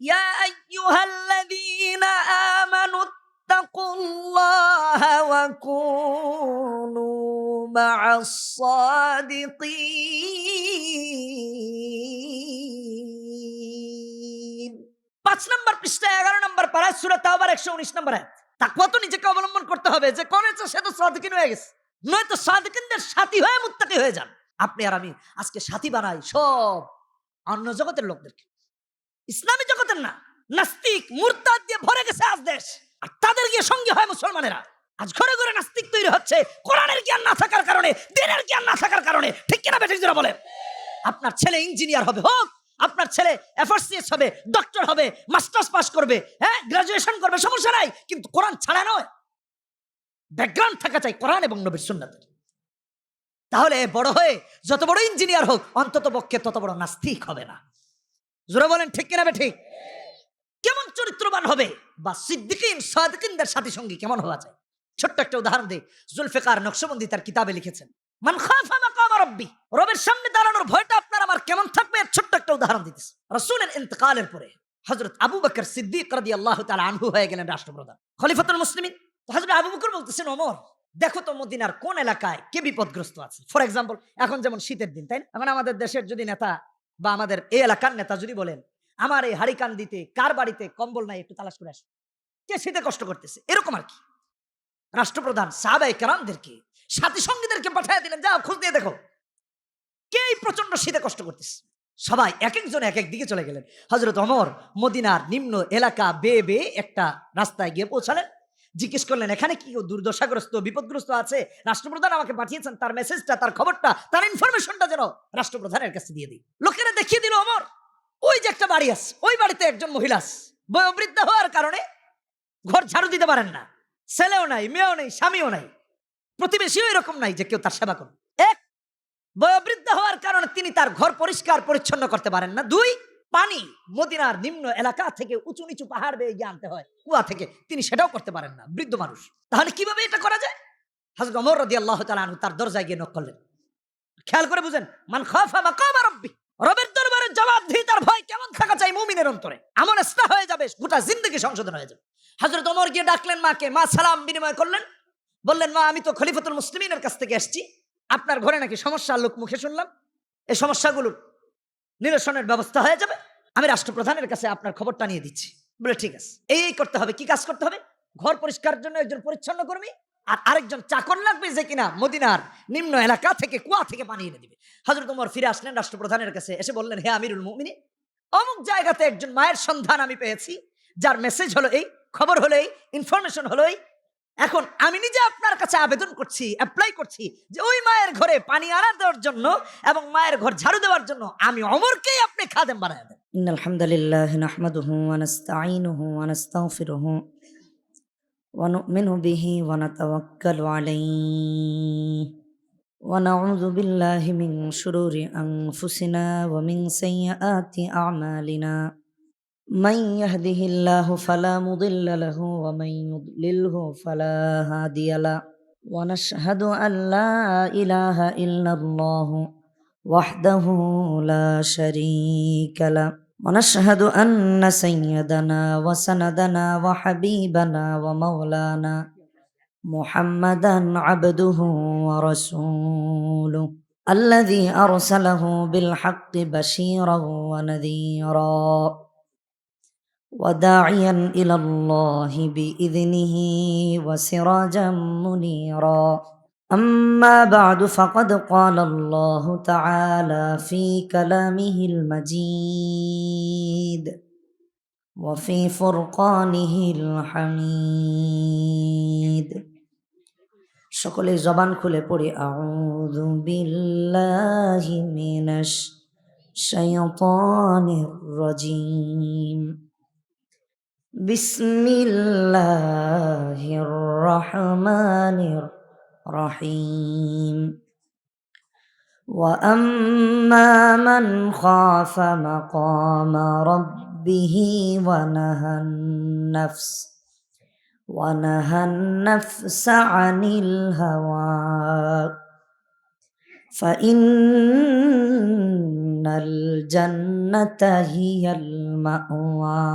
ইয়া আইয়ুহাল্লাযীনা আমানু ইত্তাকুল্লাহা ওয়া কুনু মা'আস সাদিকিন। ৫ নম্বর পৃষ্ঠায় ১১ নম্বর পারায় সূরা তাওবার ১১৯ নম্বর আয়াত। তাকওয়া তো নিজেকে অবলম্বন করতে হবে, যে করেছে সে তো সাদিকিন হয়ে গেছে, নয়তো সাদিকিনদের সাথী হয়ে মুত্তাকি হয়ে যান। আপনি আর আমি আজকে সাথী বানাই সব অন্য জগতের লোকদেরকে, ইসলামী জগতের না। নাস্তিক মুরতাদ দিয়ে ভরে গেছে আজ দেশ, আর তাদের গিয়ে সঙ্গী হয় মুসলমানেরা। আজ ঘরে ঘরে নাস্তিক তৈরি হচ্ছে কোরআনের জ্ঞান না থাকার কারণে, দ্বীনের জ্ঞান না থাকার কারণে। ঠিক কিনা বেঠিক যারা বলেন? আপনার ছেলে ইঞ্জিনিয়ার হবে, হোক। আপনার ছেলে এফআরসিএস হবে, ডক্টর হবে, মাস্টার্স পাস করবে, হ্যাঁ গ্রাজুয়েশন করবে, সমস্যা নাই, কিন্তু কোরআন ছাড়া নয়। ব্যাকগ্রাউন্ড থাকা চাই কোরআন এবং নবীর সুন্নাতের। তাহলে বড় হয়ে যত বড় ইঞ্জিনিয়ার হোক, অন্তত পক্ষে তত বড় নাস্তিক হবে না। জোরে বলেন ঠিক কিনা বেঠিক? কেমন চরিত্রবান হবে, বা সিদ্দিকিন সাদিকিনদের সাথী সঙ্গী কেমন হওয়া যায়? ছোট্ট একটা উদাহরণ দেই। জুলফিকার নকশবন্দি তার কিতাবে লিখেছেন, মান খাফা মাকাম রাব্বি, রবের সামনে দাঁড়ানোর ভয়টা আপনার আমার কেমন থাকবে, এর ছোট্ট একটা উদাহরণ দিতেছে। রাসূলের ইন্তেকালের পরে হযরত আবু বকর সিদ্দিক রাদিয়াল্লাহু তাআলা আনহু হয়ে গেলেন রাষ্ট্রপ্রধান, খলিফাতুল মুসলিমিন। তো হযরত আবু বকর বলতেছেন, ওমর দেখো তো মদিনার কোন এলাকায় কে বিপদগ্রস্ত আছে। ফর এক্সাম্পল, এখন যেমন শীতের দিন, তাই না? এখন আমাদের দেশের যদি নেতা বা আমাদের এই এলাকার নেতা যদি বলেন, আমার এই হারিকান দিতে কার বাড়িতে কম্বল নাই, একটু তালাশ করে আসো, কে শীতে কষ্ট করতেছে, এরকম আর কি। রাষ্ট্রপ্রধান সাহাবায়ে কেরামদেরকে, সাথী সঙ্গীদেরকে পাঠিয়ে দিলেন, যাও খোঁজ দিয়ে দেখো কে এই প্রচন্ড শীতে কষ্ট করতেছে। সবাই এক একজন এক এক দিকে চলে গেলেন। হযরত ওমর মদিনার নিম্ন এলাকা বেয়ে বেয়ে একটা রাস্তায় গিয়ে পৌঁছালেন। জিজ্ঞেস করলেন, এখানে কি কেউ দুর্দশাগ্রস্ত বিপদগ্রস্ত আছে? রাষ্ট্রপ্রধান আমাকে পাঠিয়েছেন, তার মেসেজটা, তার খবরটা, তার ইনফরমেশনটা যেন রাষ্ট্রপ্রধানের কাছে দিয়ে দিই। লোকেরা দেখিয়ে দিল, ওমর ওই যে একটা বাড়ি আছে, ওই বাড়িতে একজন মহিলা আছে, বয়োবৃদ্ধ হওয়ার কারণে ঘর ঝাড়ু দিতে পারেন না, ছেলেও নাই, মেয়েও নেই, স্বামীও নাই, প্রতিবেশীও এরকম নাই যে কেউ তার সেবা করবে। এক, বয়োবৃদ্ধ হওয়ার কারণে তিনি তার ঘর পরিষ্কার পরিচ্ছন্ন করতে পারেন না। দুই, পানি মদিনার নিম্ন এলাকা থেকে উঁচু নিচু পাহাড় বেয়ে গিয়ে আনতে হয় কুয়া থেকে, তিনি সেটাও করতে পারেন না, বৃদ্ধ মানুষ। তাহলে কিভাবে এটা করা যায়? হযরত ওমর রাদিয়াল্লাহু তাআলা আনহু তার দরজায় গিয়ে নক করলেন। খেয়াল করে বুঝেন, মান খাফা মাকাম রাব্বি, রবের দরবারে জবাবদিহিতার ভয় কেমন থাকা চাই মুমিনের অন্তরে, এমন ইসলাহ হয়ে যাবে, গোটা জিন্দেগি সংশোধন হয়ে যাবে। হযরত ওমর গিয়ে ডাকলেন মাকে, মা সালাম বিনিময় করলেন, বললেন, মা আমি তো খলিফাতুল মুসলিমিনের কাছ থেকে এসেছি, আপনার ঘরে নাকি সমস্যা, লোক মুখে শুনলাম, এই সমস্যাগুলো নিরসনের ব্যবস্থা হয়ে যাবে, আমি রাষ্ট্রপ্রধানের কাছে আপনার খবরটা নিয়ে দিচ্ছি। বলে ঠিক আছে, এই করতে হবে। কি কাজ করতে হবে? ঘর পরিষ্কারের জন্য একজন পরিচ্ছন্ন কর্মী আর আরেকজন চাকর লাগবে, যে কিনা মদিনার নিম্ন এলাকা থেকে কুয়া থেকে পানি এনে দিবে। হযরত ওমর ফিরে আসলেন রাষ্ট্রপ্রধানের কাছে, এসে বললেন, হে আমিরুল মুমিনিন, অমুক জায়গাতে একজন মায়ের সন্ধান আমি পেয়েছি, যার মেসেজ হলো এই, খবর হলো এই, ইনফরমেশন হলো এই। এখন আমি নিজে আপনার কাছে আবেদন করছি, অ্যাপ্লাই করছি, যে ওই মায়ের ঘরে পানি আনা দেওয়ার জন্য এবং মায়ের ঘর ঝাড়ু দেওয়ার জন্য আমি ওমরকেই আপনি খাদেম বানায় দেন। ইন্নাল হামদুলিল্লাহ নাহমাদুহু ওয়া নাস্তাঈনুহু ওয়া নাস্তাগফিরুহু ওয়া নু'মিনু বিহি ওয়া নাতাওয়াক্কালু আলাইহি ওয়া নাউযু বিল্লাহি মিন শুরুরি আনফুসিনা ওয়া মিন সাইয়্যাতি আ'মালিনা। من يهده الله فلا مضل له ومن يضلله فلا هادي له ونشهد أن لا إله إلا الله وحده لا شريك له ونشهد أن سيدنا وسندنا وحبيبنا ومولانا محمدا عبده ورسوله الذي أرسله بالحق بشيرا ونذيرا وداعيا إلى الله بإذنه وسراجا منيرا. أما بعد فقد قال الله تعالى في كلامه المجيد وفي فرقانه الحميد. সকলে জবান খুলে পড়ি, আউযু বিল্লাহি মিনাশ শাইতানির রাজীম। বিসমিল্লাহির রহমানির রহিম। ওয়া আম্মা মান খাফা মাকামা রাব্বিহি ওয়া নাহান নাফসা আনিল হাওয়া فإن الجنة هي المأوى.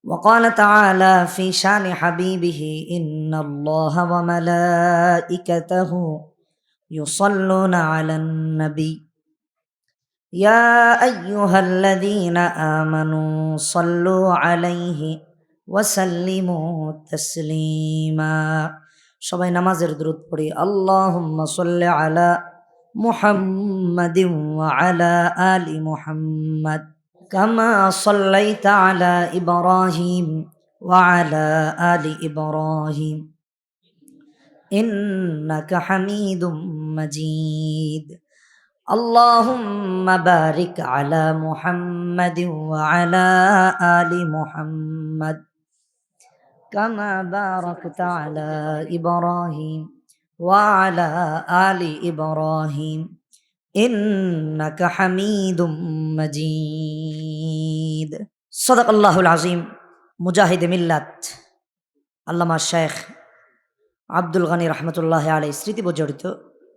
وقال تعالى في شان حبيبه إن الله وملائكته يصلون على النبي يا أيها الذين آمنوا صلوا عليه وسلموا تسليما. সবাই নামাজের দুরূদ পড়ি। আল্লাহুম্মা সাল্লি আলা মুহাম্মাদিন ওয়া আলা আলি মুহাম্মাদ কামা সাল্লাইতা আলা ইব্রাহিম ওয়া আলা আলি ইব্রাহিম ইন্নাকা হামিদুম মাজিদ। اللهم بارك على محمد وعلى آل محمد كما باركت على إبراهيم وعلى آل إبراهيم إنك حميد مجيد। صدق الله العظيم। মুজাহিদ মিল্লাত আল্লামা শেখ আব্দুল গনি রহমতুল্লাহ আলাইহি স্মৃতি বিজড়িত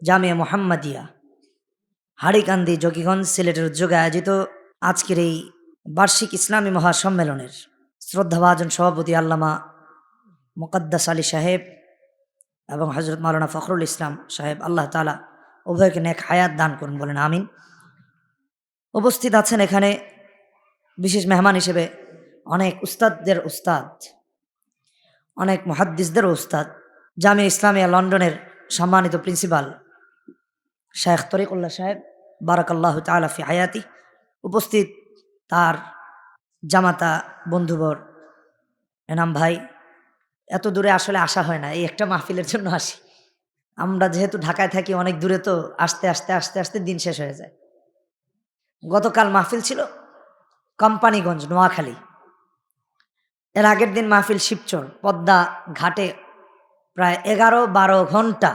জামিয়া মুহাম্মাদিয়া হাড়িকান্দি জকিগঞ্জ সিলেটের উদ্যোগে আয়োজিত আজকের এই বার্ষিক ইসলামী মহাসম্মেলনের শ্রদ্ধাভাজন সভাপতি আল্লামা মুকদ্দাস আলী সাহেব এবং হজরত মাওলানা ফখরুল ইসলাম সাহেব, আল্লাহ তাআলা উভয়কে নেক হায়াত দান করুন, বলেন আমিন। উপস্থিত আছেন এখানে বিশেষ মেহমান হিসেবে অনেক উস্তাদদের উস্তাদ, অনেক মুহাদ্দিসদের উস্তাদ, জামিয়া ইসলামিয়া লন্ডনের সম্মানিত প্রিন্সিপাল শেখ তরিকুল্লাহ সাহেব বারাকাল্লাহু তাআলা ফি হায়াতি। উপস্থিত তার জামাতা বন্ধুবর এনাম ভাই। এত দূরে আসলে আসা হয় না, এই একটা মাহফিলের জন্য আসি। আমরা যেহেতু ঢাকায় থাকি, অনেক দূরে, তো আস্তে আস্তে আস্তে আস্তে দিন শেষ হয়ে যায়। গতকাল মাহফিল ছিল কোম্পানিগঞ্জ নোয়াখালী, এর আগের দিন মাহফিল শিবচর পদ্মা ঘাটে। প্রায় 11-12 ঘন্টা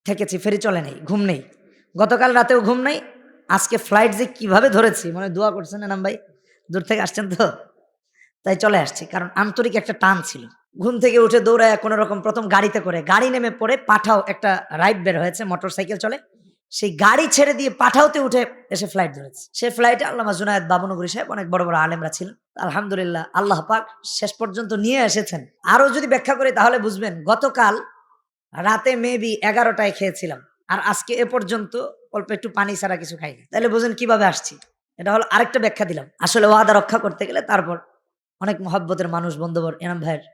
থেকেছি, ফেরি চলে নেই, ঘুম নেই। গতকাল রাতেও ঘুম নেই। আজকে ফ্লাইট যে কিভাবে ধরেছি, মানে দোয়া করছেন এনাম ভাই, দূর থেকে আসছেন তো, তাই চলে আসছি। কারণ আন্তরিক একটা টান ছিল। ঘুম থেকে উঠে দৌড়ায় কোনো রকম প্রথম গাড়িতে করে, গাড়ি নেমে পড়ে পাঠাও একটা রাইড বের হয়েছে, মোটর সাইকেল চলে, সেই গাড়ি ছেড়ে দিয়ে পাঠাওতে উঠে এসে ফ্লাইট ধরেছে। সেই ফ্লাইটে আল্লামা জুনায়েদ বাবুনগরী সাহেব, অনেক বড় বড় আলেমরা ছিলেন। আলহামদুলিল্লাহ আল্লাহ পাক শেষ পর্যন্ত নিয়ে এসেছেন। আরো যদি ব্যাখ্যা করি তাহলে বুঝবেন, গতকাল রাতে মেবি 11টায় খেয়েছিলাম, আর আজকে এ পর্যন্ত অল্প একটু পানি ছাড়া কিছু খাইনি। তাহলে বুঝেন কিভাবে আসছি। এটা হলো আরেকটা ব্যাখ্যা দিলাম। আসলে ওয়াদা রক্ষা করতে গেলে তারপর অনেক মহব্বতের মানুষ বন্ধুবর এনাম ভাইয়ের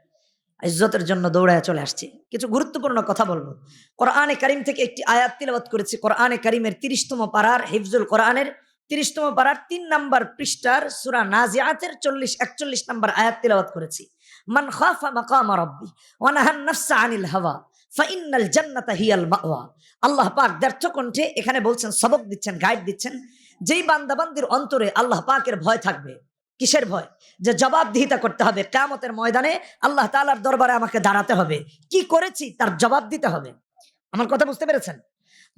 ইজ্জতের জন্য দৌড়ায় চলে আসছি। কিছু গুরুত্বপূর্ণ কথা বলবো। কোরআনে কারিম থেকে একটি আয়াত তিলাওয়াত করেছি। কোরআনে কারিমের 30তম পারার হিফজুল কোরআনের 30তম পারার 3 নম্বর পৃষ্ঠার সূরা নাজিআতের 40-41 নম্বর আয়াত তিলাওয়াত করেছি। মান খাফা মাকামা রাব্বি ওয়া নাহান নাফসা আনিল হাওয়া ফাইন্নাল জান্নাতা হিয়াল মাওয়া। আল্লাহ পাক দ্ব্যর্থ কণ্ঠে এখানে বলছেন, সবক দিচ্ছেন, গাইড দিচ্ছেন। যেই বান্দাবান্দির অন্তরে আল্লাহ পাকের ভয় থাকবে। কিসের ভয়? যে জবাবদিহিতা করতে হবে কিয়ামতের ময়দানে, আল্লাহ তাআলার দরবারে আমাকে দাঁড়াতে হবে, কি করেছি তার জবাব দিতে হবে। আমার কথা বুঝতে পেরেছেন?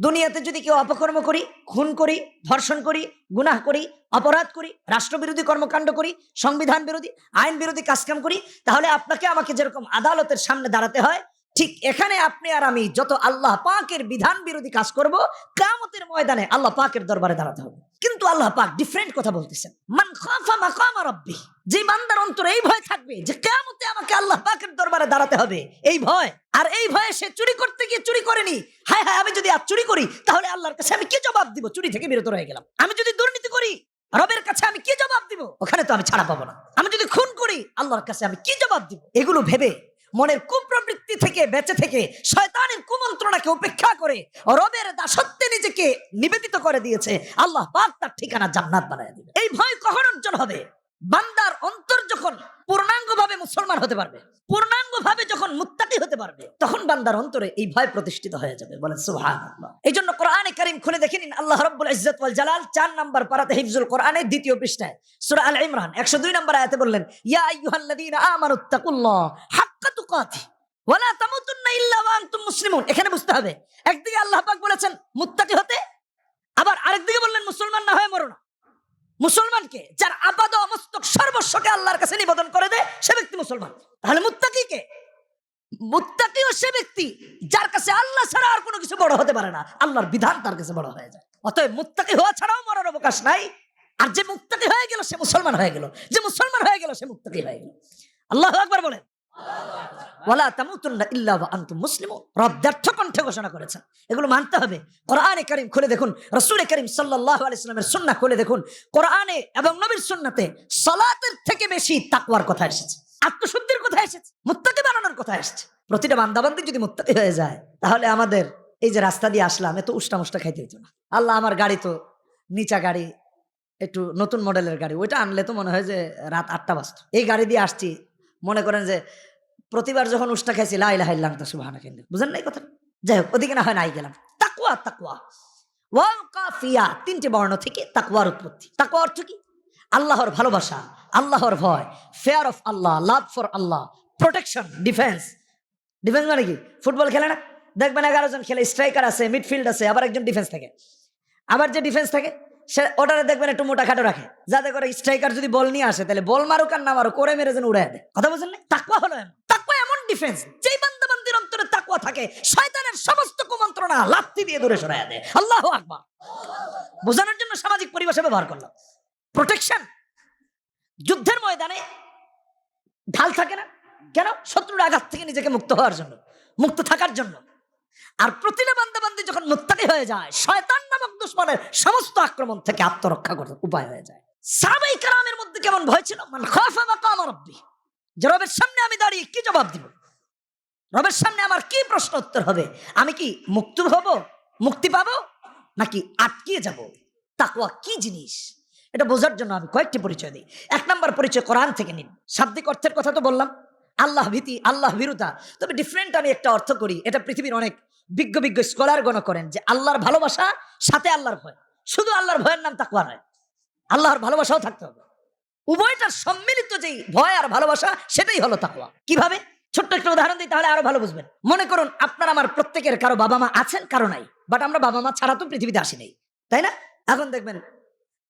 দুনিয়াতে যদি কেউ অপকর্ম করি, খুন করি, ধর্ষণ করি, গুনাহ করি, অপরাধ করি, রাষ্ট্রবিরোধী কর্মকাণ্ড করি, সংবিধান বিরোধী, আইন বিরোধী কাজকাম করি, তাহলে আপনাকে আমাকে যেরকম আদালতের সামনে দাঁড়াতে হয়, ঠিক এখানে আপনি আর আমি যত আল্লাহ পাকের বিধান বিরোধী কাজ করব, কিয়ামতের ময়দানে আল্লাহ পাকের দরবারে দাঁড়াতে হবে। কিন্তু আল্লাহ পাক ডিফারেন্ট কথা বলতেছেন। মান খাফা মাকামা রাব্বি, যে বান্দার অন্তরে এই ভয় থাকবে যে কিয়ামতে আমাকে আল্লাহ পাকের দরবারে দাঁড়াতে হবে, এই ভয়, আর এই ভয়ে সে চুরি করতে গিয়ে চুরি করেনি। হায় হায়, আমি যদি আজ চুরি করি তাহলে আল্লাহর কাছে আমি কি জবাব দিব? চুরি থেকে বিরত রয়ে গেলাম। আমি যদি দুর্নীতি করি, রবের কাছে আমি কি জবাব দিব? ওখানে তো আমি ছাড়া পাবো না। আমি যদি খুন করি, আল্লাহর কাছে আমি কি জবাব দিব? এগুলো ভেবে মনের কুপ্রবৃত্তি থেকে বেঁচে থেকে শয়তানের কুমন্ত্রণাকে উপেক্ষা করে রবের দাসত্বে নিজেকে নিবেদিত করে দিয়েছে, আল্লাহ পাক তার ঠিকানা জান্নাত বানায় দিবে। এই ভয় কখন অর্জন হবে? বান্দার অন্তর যখন পূর্ণাঙ্গভাবে মুসলমান হতে পারবে, পূর্ণাঙ্গভাবে যখন মুত্তাকি হতে পারবে, তখন বান্দার অন্তরে এই ভয় প্রতিষ্ঠিত হয়ে যাবে। বলেন সুবহানাল্লাহ। এই জন্য কোরআনে কারীম খুলে দেখে নিন, আল্লাহ রাব্বুল ইজ্জত ওয়াল জালাল 4 নম্বর পারাতে হিফজুল কোরআনের 2য় পৃষ্ঠায় সূরা আল ইমরান 102 নম্বর আয়াতে বললেন, ইয়া আইয়ুহাল্লাযীনা আমানুত্তাকুল্লাহ হাক্কা তুকাতি ওয়া লা তামুতুন্না ইল্লা ওয়া আনতুম মুসলিমুন। এখানে বুঝতে হবে, একদিকে আল্লাহ পাক বলেছেন মুত্তাকি হতে, আবার আরেকদিকে বললেন মুসলমান না হয়ে মরো না। মুসলমানকে যার আপাদ মস্তক সর্বস্বকে আল্লাহর কাছে নিবেদন করে দেয়, সে ব্যক্তি মুসলমান। তাহলে মুত্তাকি কে? মুত্তাকিও সে ব্যক্তি যার কাছে আল্লাহ ছাড়া আর কোনো কিছু বড় হতে পারে না, আল্লাহর বিধান তার কাছে বড় হয়ে যায়। অতএব মুত্তাকি হওয়া ছাড়াও মরার অবকাশ নাই। আর যে মুত্তাকি হয়ে গেল সে মুসলমান হয়ে গেল, যে মুসলমান হয়ে গেল সে মুত্তাকি হয়ে গেল। আল্লাহু আকবার বলেন। ওয়ালা তামুতুন্না ইল্লা ওয়া আনতুম মুসলিমুন, রব ব্যর্থ কণ্ঠে ঘোষণা করেছেন। এগুলো মানতে হবে। কোরআনে কারীম খুলে দেখুন, রাসূল কারীম সাল্লাল্লাহু আলাইহি ওয়াসাল্লামের সুন্নাহ খুলে দেখুন, কোরআনে এবং নবীর সুন্নাতে সালাতের থেকে বেশি তাকওয়ার কথা এসেছে, আত্মশুদ্ধির কথা এসেছে, মুত্তাকি বানানোর কথা এসেছে। প্রতিটা বান্দাবান্দি যদি মুত্তাকি হয়ে যায়, তাহলে আমাদের এই যে রাস্তা দিয়ে আসলাম এত উষ্টা মুষ্টা খাইতে হইতো না। আল্লাহ, আমার গাড়ি তো নিচা গাড়ি, একটু নতুন মডেলের গাড়ি, ওইটা আনলে তো মনে হয় যে রাত 8টা বাজতো। এই গাড়ি দিয়ে আসছি, মনে করেন যে প্রতিবার যখন উষ্টা খাইছি লা ইলাহা ইল্লাল্লাহ সুবহানাকা, বুঝেন না এই কথা? যাই হোক, ওদিকে না হয় নাই গেলাম। তাকওয়া, তাকওয়া ওয়াল কাফিয়া, 3টে বর্ণ থেকে তাকওয়ার উৎপত্তি। তাকওয়া অর্থ কি? আল্লাহর ভালোবাসা, আল্লাহর ভয়, fair of Allah, love for Allah, protection, defence. Defence মানে কি? ফুটবল খেলে না, দেখবেন 11 জন খেলে, স্ট্রাইকার আছে, মিডফিল্ড আছে, আবার একজন ডিফেন্স থাকে। আবার যে ডিফেন্স থাকে সে ওটারে দেখবেন একটু মোটা খাটো রাখে, যাতে করে স্ট্রাইকার যদি বল নিয়ে আসে তাহলে বল মারুক আর না মারুক, করে মেরে যেন উড়ায় দেয়। কথা বলছেন না? তাকওয়া হলো এমন, তাকওয়া এমন ডিফেন্স, যেই বান্দাবান্দির অন্তরে তাকওয়া থাকে, শয়তানের সমস্ত কুমন্ত্রণা লাথি দিয়ে দূরে সরায় দেয়। আল্লাহু আকবার। বোঝানোর জন্য সামাজিক পরিবেশে ব্যবহার করলাম। প্রোটেকশন, যুদ্ধের ময়দানে ঢাল থাকে না কেন? শত্রুর আঘাত থেকে নিজেকে মুক্ত হওয়ার জন্য, মুক্ত থাকার জন্য। আর প্রতিটা বান্দাবান্দি যখন মুত্তাকি হয়ে যায়, শয়তান নামক দুশমনের সমস্ত আক্রমণ থেকে আত্মরক্ষা করার উপায় হয়ে যায়। সাহাবায়ে কেরামের মধ্যে কেমন ভয় ছিল? মান খাফা মাকাম রাব্বি, যে রবের সামনে আমি দাঁড়িয়ে কি জবাব দিব, রবের সামনে আমার কি প্রশ্ন উত্তর হবে, আমি কি মুক্ত হব, মুক্তি পাবো, নাকি আটকিয়ে যাব? তাকওয়া কি জিনিস এটা বোঝার জন্য আমি কয়েকটি পরিচয় দিই। 1 নম্বর পরিচয় কোরআন থেকে নিন। শাব্দিক অর্থের কথা তো বললাম, আল্লাহ ভীতি, আল্লাহ ভীরুতা। তবে ডিফারেন্ট আমি একটা অর্থ করি, এটা পৃথিবীর অনেক বিজ্ঞ বিজ্ঞ স্কলারগণ করেন, যে আল্লাহর ভালোবাসা সাথে আল্লাহর ভয়। শুধু আল্লাহর ভয়ের নাম তাকওয়া নয়, আল্লাহর ভালোবাসাও থাকতে হবে। উভয়টার সম্মিলিত যেই ভয় আর ভালোবাসা, সেটাই হলো তাকওয়া। কিভাবে? ছোট্ট একটা উদাহরণ দিই, তাহলে আরো ভালো বুঝবেন। মনে করুন আপনার আমার প্রত্যেকের কারো বাবা মা আছেন, কারো নাই, বাট আমরা বাবা মা ছাড়া তো পৃথিবীতে আসি নাই, তাই না? এখন দেখবেন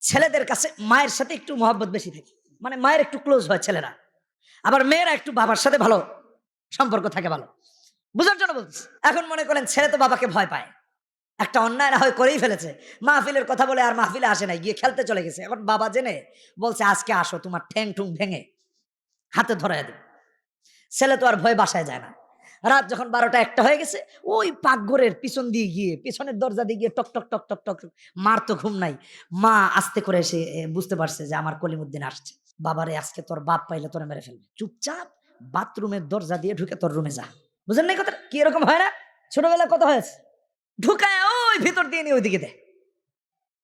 ছেলেদের কাছে মায়ের সাথে একটু মহব্বত বেশি থাকে, মানে মায়ের একটু ক্লোজ হয় ছেলেরা, আবার মেয়েরা একটু বাবার সাথে ভালো সম্পর্ক থাকে। ভালো বুঝার জন্য বলছি। এখন মনে করেন ছেলে তো বাবাকে ভয় পায়, একটা অন্যায় না হয় করেই ফেলেছে, মাহফিলের কথা বলে আর মাহফিলে আসে নাই, গিয়ে খেলতে চলে গেছে। এখন বাবা জেনে বলছে আজকে আসো, তোমার ঠ্যাং ঠুং ভেঙে হাতে ধরাই দেব। ছেলে তো আর ভয় বাসায় যায় না। রাত যখন 12টা 1টা হয়ে গেছে, ওই পাকঘরের পিছন দিয়ে গিয়ে, পিছনের দরজা দিয়ে গিয়ে টক টক টক টক টক। মার তো ঘুম নাই, মা আস্তে করে এসে বুঝতে পারছে যে আমার কলিমুদ্দিন আসছে। বাবারে, আজকে তোর বাপ পাইলে তোরা মেরে ফেলবে, চুপচাপ বাথরুমের দরজা দিয়ে ঢুকে তোর রুমে যা। বুঝেন নাই কথা? কি এরকম হয় না? ছোটবেলা কত হয়েছে, ঢুকায় ওই ভিতর দিয়ে নিয়ে ওইদিকে দে।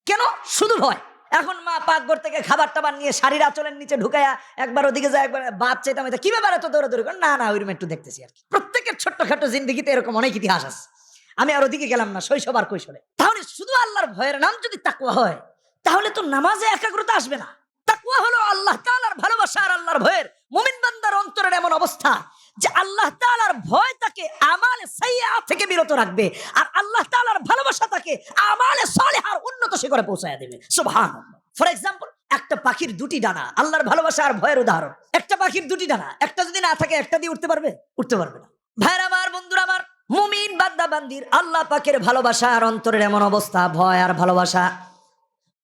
কেন? শুধু ভয়। এখন মা পাকঘর থেকে খাবার টাবার নিয়ে শাড়ির আঁচলের নিচে ঢুকায়া একবার ওদিকে যায়, একবার বাপ চাইতাম, কি ব্যাপারে তো দৌড়াদৌড়ি কর, না না ওই রুমে একটু দেখতেছি আর কি। প্রত্যেকের ছোট্টখাটো জিন্দেগিতে এরকম অনেক ইতিহাস আছে, আমি আর ওদিকে গেলাম না, শৈশব আর কৈশোরে। তাহলে শুধু আল্লাহর ভয়ের নাম যদি তাকওয়া হয়, তাহলে তো নামাজে একাগ্রতা আসবে না। তাকওয়া হলো আল্লাহ তাআলার ভালোবাসা আর আল্লাহর ভয়ের। মুমিন বান্দার অন্তরের এমন অবস্থা যে আল্লাহ তাআলার ভয় তাকে আমালে সাইয়্যা থেকে বিরত রাখবে, আর আল্লাহ তাআলার ভালোবাসা তাকে আমালে সালেহার উন্নত শিখরে পৌঁছায় দেবে। সুবহানাল্লাহ। ফর এক্সাম্পল, একটা পাখির 2টি ডানা, আল্লাহর ভালোবাসা আর ভয়ের উদাহরণ। একটা পাখির 2টি ডানা, একটা যদি না থাকে একটা দিয়ে উঠতে পারবে? উঠতে পারবে না। ভাইরা আমার, বন্ধুরা আমার, মুমিন বান্দা বান্দির আল্লাহ পাকের ভালোবাসা আর অন্তরের এমন অবস্থা, ভয় আর ভালোবাসা।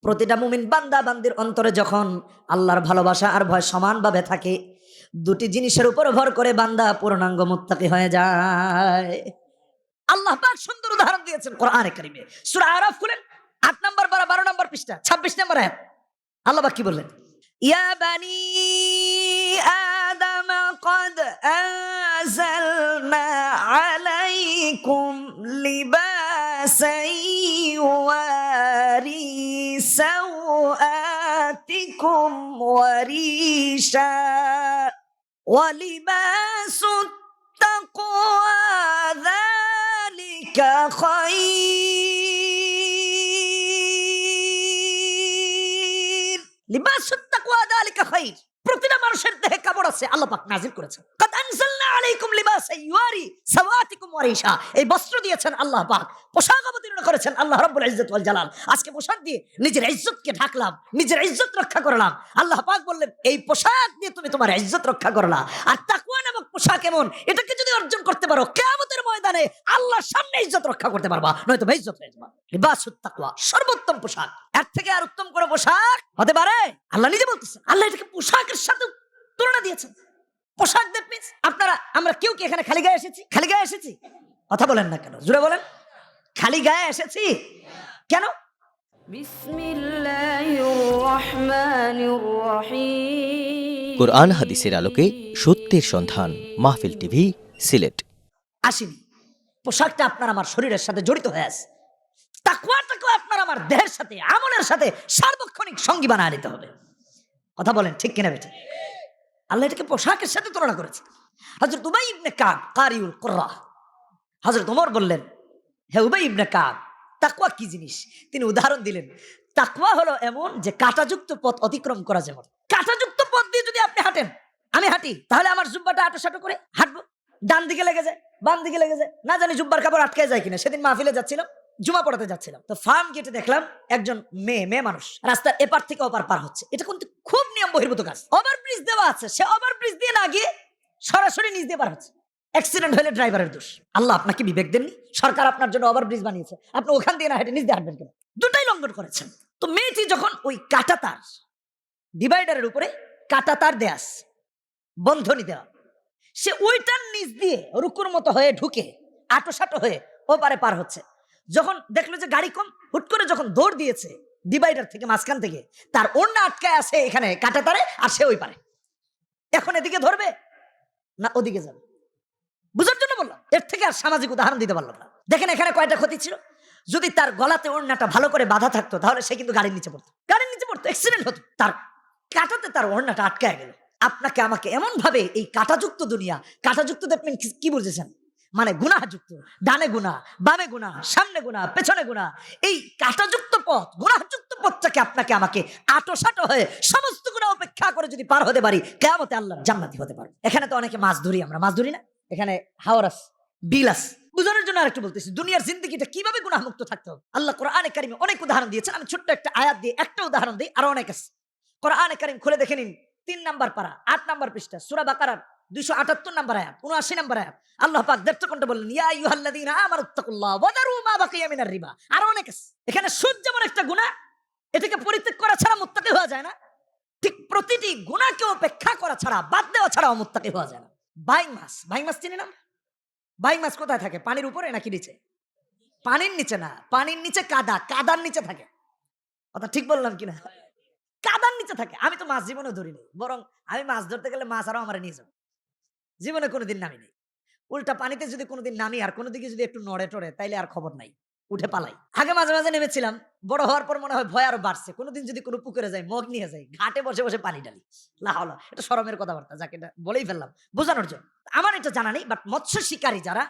প্রতিটা মুমিন বান্দা বান্দির অন্তরে যখন আল্লাহর ভালোবাসা আর ভয় সমানভাবে থাকে, 2টি জিনিসের উপর ভর করে বান্দা পূর্ণাঙ্গ মুত্তাকি হয়ে যায়। আল্লাহ পাক সুন্দর উদাহরণ দিয়েছেন কোরআনে কারিমে। সূরা আরাফ খুলেন, 8 নম্বর পারা 12 নম্বর পৃষ্ঠা 26 নম্বর আয়াত। আল্লাহ পাক কি বললেন? ইয়া বানি আদম قد أنزلنا عليكم لباسا يواري سوآتكم وريشا ولباس التقوى ذلك خير। লিবাস তাকওয়া যালিকা খাইর। প্রতিটা মানুষের দেহে কাপড় আছে, আল্লাহ পাক নাযিল করেছেন। কাদ আনজালনা আলাইকুম লিবাসা ইউয়ারি সাওয়াতিকুম ওয়া রিশা। এই বস্ত্র দিয়েছেন আল্লাহ পাক, পোশাক অবতীর্ণ করেছেন আল্লাহ রাব্বুল ইজ্জত ওয়াল জালাল। আজকে পোশাক দিয়ে নিজের ইজ্জতকে ঢাকলাম, নিজের ইজ্জত রক্ষা করলাম। আল্লাহ পাক বললেন এই পোশাক দিয়ে তুমি তোমার ইজ্জত রক্ষা করলা। আর তাকওয়া নামক পোশাক এমন, এটাকে যদি অর্জন করতে পারো কিয়ামতের ময়দানে আল্লাহর সামনে ইজ্জত রক্ষা করতে পারবা, নয়তো বেইজ্জত হয়ে যাবা। লিবাসুত তাকওয়া সর্বোত্তম পোশাক। এর থেকে আর উত্তম কোনো পোশাক হতে পারে? আল্লাহ নিজে বলতেছেন, আল্লাহ এটাকে পোশাকের সাথে তুলনা দিয়েছেন। পোশাক দ্যাট মিন্স আমরা কেউ কি এখানে খালি গায়ে এসেছি? খালি গায়ে এসেছি? কথা বলেন না কেন, জোরে বলেন। খালি গায়ে এসেছি কেন? কোরআন হাদিসের আলোকে সত্যের সন্ধান, মাহফিল টিভি, সিলেট। আসেনি, পোশাকটা আপনার আমার শরীরের সাথে জড়িত হয়ে আছে। তাকওয়াটাকে আপনার আমার দেহের সাথে, আমলের সাথে সার্বক্ষণিক সঙ্গী বানায় নিতে হবে। কথা বলেন ঠিক কিনা বেঠিক? আল্লাহ এটাকে পোশাকের সাথে তুলনা করেছে। হযরত উবাই ইবনে কাব কারিউল কুররা, হযরত ওমর বললেন, হে উবাই ইবনে কাব, তাকওয়া কি জিনিস? তিনি উদাহরণ দিলেন, তাকওয়া হলো এমন যে কাঁটাযুক্ত পথ অতিক্রম করা। যেমন কাঁটাযুক্ত পথ দিয়ে যদি আপনি হাঁটেন, আমি হাঁটি, তাহলে আমার জুব্বাটা আঁটোসাঁটো করে হাঁটবো, ডান দিকে লেগে যায়, বাম দিকে লেগে যায়, না জানি জুব্বার কাপড় আটকে যায় কিনা। সেদিন মাহফিলে যাচ্ছিলাম, জুমা পড়াতে যাচ্ছিলাম, তো ফার্ম গেটে দেখলাম একজন মেয়ে মানুষ রাস্তার এপার থেকে ওপার পার হচ্ছে। এটা কিন্তু খুব নিয়ম বহির্ভূত কাজ। ওভারব্রিজ দেওয়া আছে, সে ওভারব্রিজ দিয়ে না গিয়ে সরাসরি নিচ দিয়ে পার হচ্ছে। অ্যাক্সিডেন্ট হলে ড্রাইভারের দোষ। আল্লাহ আপনাকে বিবেক দেননি? সরকার আপনার জন্য ওভারব্রিজ বানিয়েছে, আপনি ওখান দিয়ে না হেঁটে নিচ দিয়ে হাঁটবেন কেন? দুটাই লঙ্ঘন করেছেন। তো মেয়েটি যখন ওই কাঁটা তার, ডিভাইডারের উপরে কাঁটা তার দেয়া, বন্ধনী দেওয়া, সে ওইটার নিচ দিয়ে রুকুর মতো হয়ে ঢুকে আটোসাটো হয়ে ওপারে পার হচ্ছে। যখন দেখলো যে গাড়ি কম, হুট করে যখন দৌড় দিয়েছে ডিভাইডার থেকে, মাঝখান থেকে, তার ওড়না আটকায় আছে এখানে কাঁটা তারে, আর সে ওই পারে। এখন এদিকে ধরবে না ওদিকে যাবে? বুঝার জন্য বললাম। এর থেকে আর সামাজিক উদাহরণ দিতে পারলাম না। দেখেন এখানে কয়টা ক্ষতি ছিল। যদি তার গলাতে ওড়নাটা ভালো করে বাঁধা থাকতো, তাহলে সে কিন্তু গাড়ির নিচে পড়তো, অ্যাক্সিডেন্ট হতো। তার কাঁটাতে তার ওড়নাটা আটকায় গেল। আপনাকে আমাকে এমন ভাবে এই কাঁটাযুক্ত দুনিয়া, কাঁটাযুক্ত দেখবেন কি বুঝেছেন? মানে গুনাহযুক্ত, ডানে গুনাহ, বামে গুনাহ, সামনে গুনাহ, পেছনে গুনাহ, এই কাঁটাযুক্ত পথ, গুনাহযুক্ত পথটাকে আপনাকে আমাকে আটোসাটো হয়ে সমস্ত গুনাহ উপেক্ষা করে যদি পার হতে পারি, কিয়ামতে আল্লাহর জান্নাতি হতে পারবো। এখানে তো অনেকে মাছ ধরি, আমরা মাছ ধরি না? এখানে হাওরাস, বিলাস, বুঝানোর জন্য আরেকটু বলতেছি, দুনিয়ার জিন্দেগিটা কিভাবে গুনাহমুক্ত থাকতে হবে। আল্লাহ কোরআনে কারিমে অনেক উদাহরণ দিয়েছেন। আমি ছোট্ট একটা আয়াত দিয়ে একটা উদাহরণ দিই, আরো অনেক আছে। কোরআনে কারিম খুলে দেখে নিন, 3 নাম্বার পারা, 8 নাম্বার পৃষ্ঠা, সূরা বাকারার 278 নাম্বার আয়াত, 79 নাম্বার আয়াত। আল্লাহ পাক দেড়টা বললেন, ইয়া আইয়ুহাল্লাযীনা আমানুত্তাকুল্লাহ ওয়া যারু মা বাকিয়া মিনার রিবা। আরো অনেক আছে। এখানে সুদ যেমন একটা গুনাহ, এটাকে পরিত্যাগ করা ছাড়া মুত্তাকি হওয়া যায় না, ঠিক প্রতিটি গুনাহকে উপেক্ষা করা ছাড়া, বাদ দেওয়া ছাড়া মুত্তাকি হওয়া যায় না। বাইং মাছ চিনি না? বাইং মাছ কোথায় থাকে? পানির উপরে নাকি নিচে? পানির নিচে না, পানির নিচে কাদার নিচে থাকে। কথা ঠিক বললাম কিনা? কাদার নিচে থাকে। আমি তো মাছ জীবনে ধরিনি, বরং আমি মাছ ধরতে গেলে মাছ আরো আমার নিয়ে যাবে। জীবনে কোনোদিন নামি নেই। উল্টা পানিতে যদি কোনোদিন নামি আর কোনো দিকে যদি একটু নড়ে টড়ে, তাইলে আর খবর নাই, উঠে পালাই। আগে মাঝে মাঝে নেমেছিলাম, বড় হওয়ার পর মনে হয় ভয় আরো বাড়ছে। কোনোদিন যদি কোনো পুকুরে যাই, মগ নিয়ে যাই, ঘাটে বসে বসে পানি ঢালি। লাহাওলা, এটা শরমের কথাবার্তা, যাকে এটা বলেই ফেললাম বোঝানোর জন্য। আমার এটা জানা নেই, বাট মৎস্য শিকারী যারা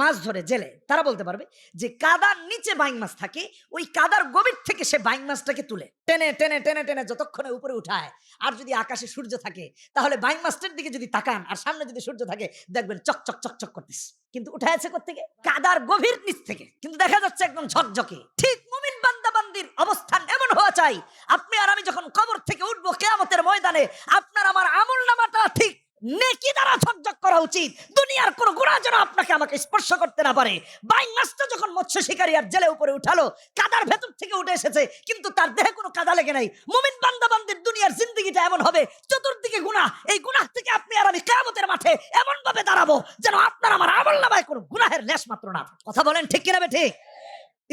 মাছ ধরে জেলে, তারা বলতে পারবে যে কাদার নিচে বাইং মাছ থাকে, ওই কাদার গভীর থেকে সে বাইং মাছটাকে তুলে টেনে টেনে টেনে টেনে যতক্ষণে উপরে উঠায়। আর যদি আকাশে সূর্য থাকে, তাহলে বাইং মাছটার দিকে যদি তাকান আর সামনে যদি সূর্য থাকে, দেখবেন চকচক চকচক করতেছে। কিন্তু উঠাইছে কোত্থেকে? কাদার গভীর নিচ থেকে, কিন্তু দেখা যাচ্ছে একদম ঝকঝকে। ঠিক মুমিন বান্দা বান্দির অবস্থান এমন হওয়া চাই, আপনি আর আমি যখন কবর থেকে উঠবো কিয়ামতের ময়দানে, আপনার আমার আমলনামাটা ঠিক নেকি দ্বারা ঝকঝক করা উচিত। দুনিয়ার কোন গুনাহ যেন আপনাকে আমাকে স্পর্শ করতে না পারে। বাইং মাছটা যখন মৎস্য শিকারী আর জেলে উপরে উঠালো, কাদার ভেতর থেকে উঠে এসেছে, কিন্তু তার দেহে কোনো কাদা লেগে নাই। মুমিন বান্দা বান্দির দুনিয়ার জিন্দেগিটা এমন হবে, চতুর্দিকে গুনাহ, এই গুনাহ থেকে আপনি আর আমি কিয়ামতের মাঠে এমন ভাবে দাঁড়াবো যেন আপনার আমার আমলনামায় কোনো গুনাহের লেশ মাত্র না থাকে। কথা বলেন ঠিক কিনা বেঠিক?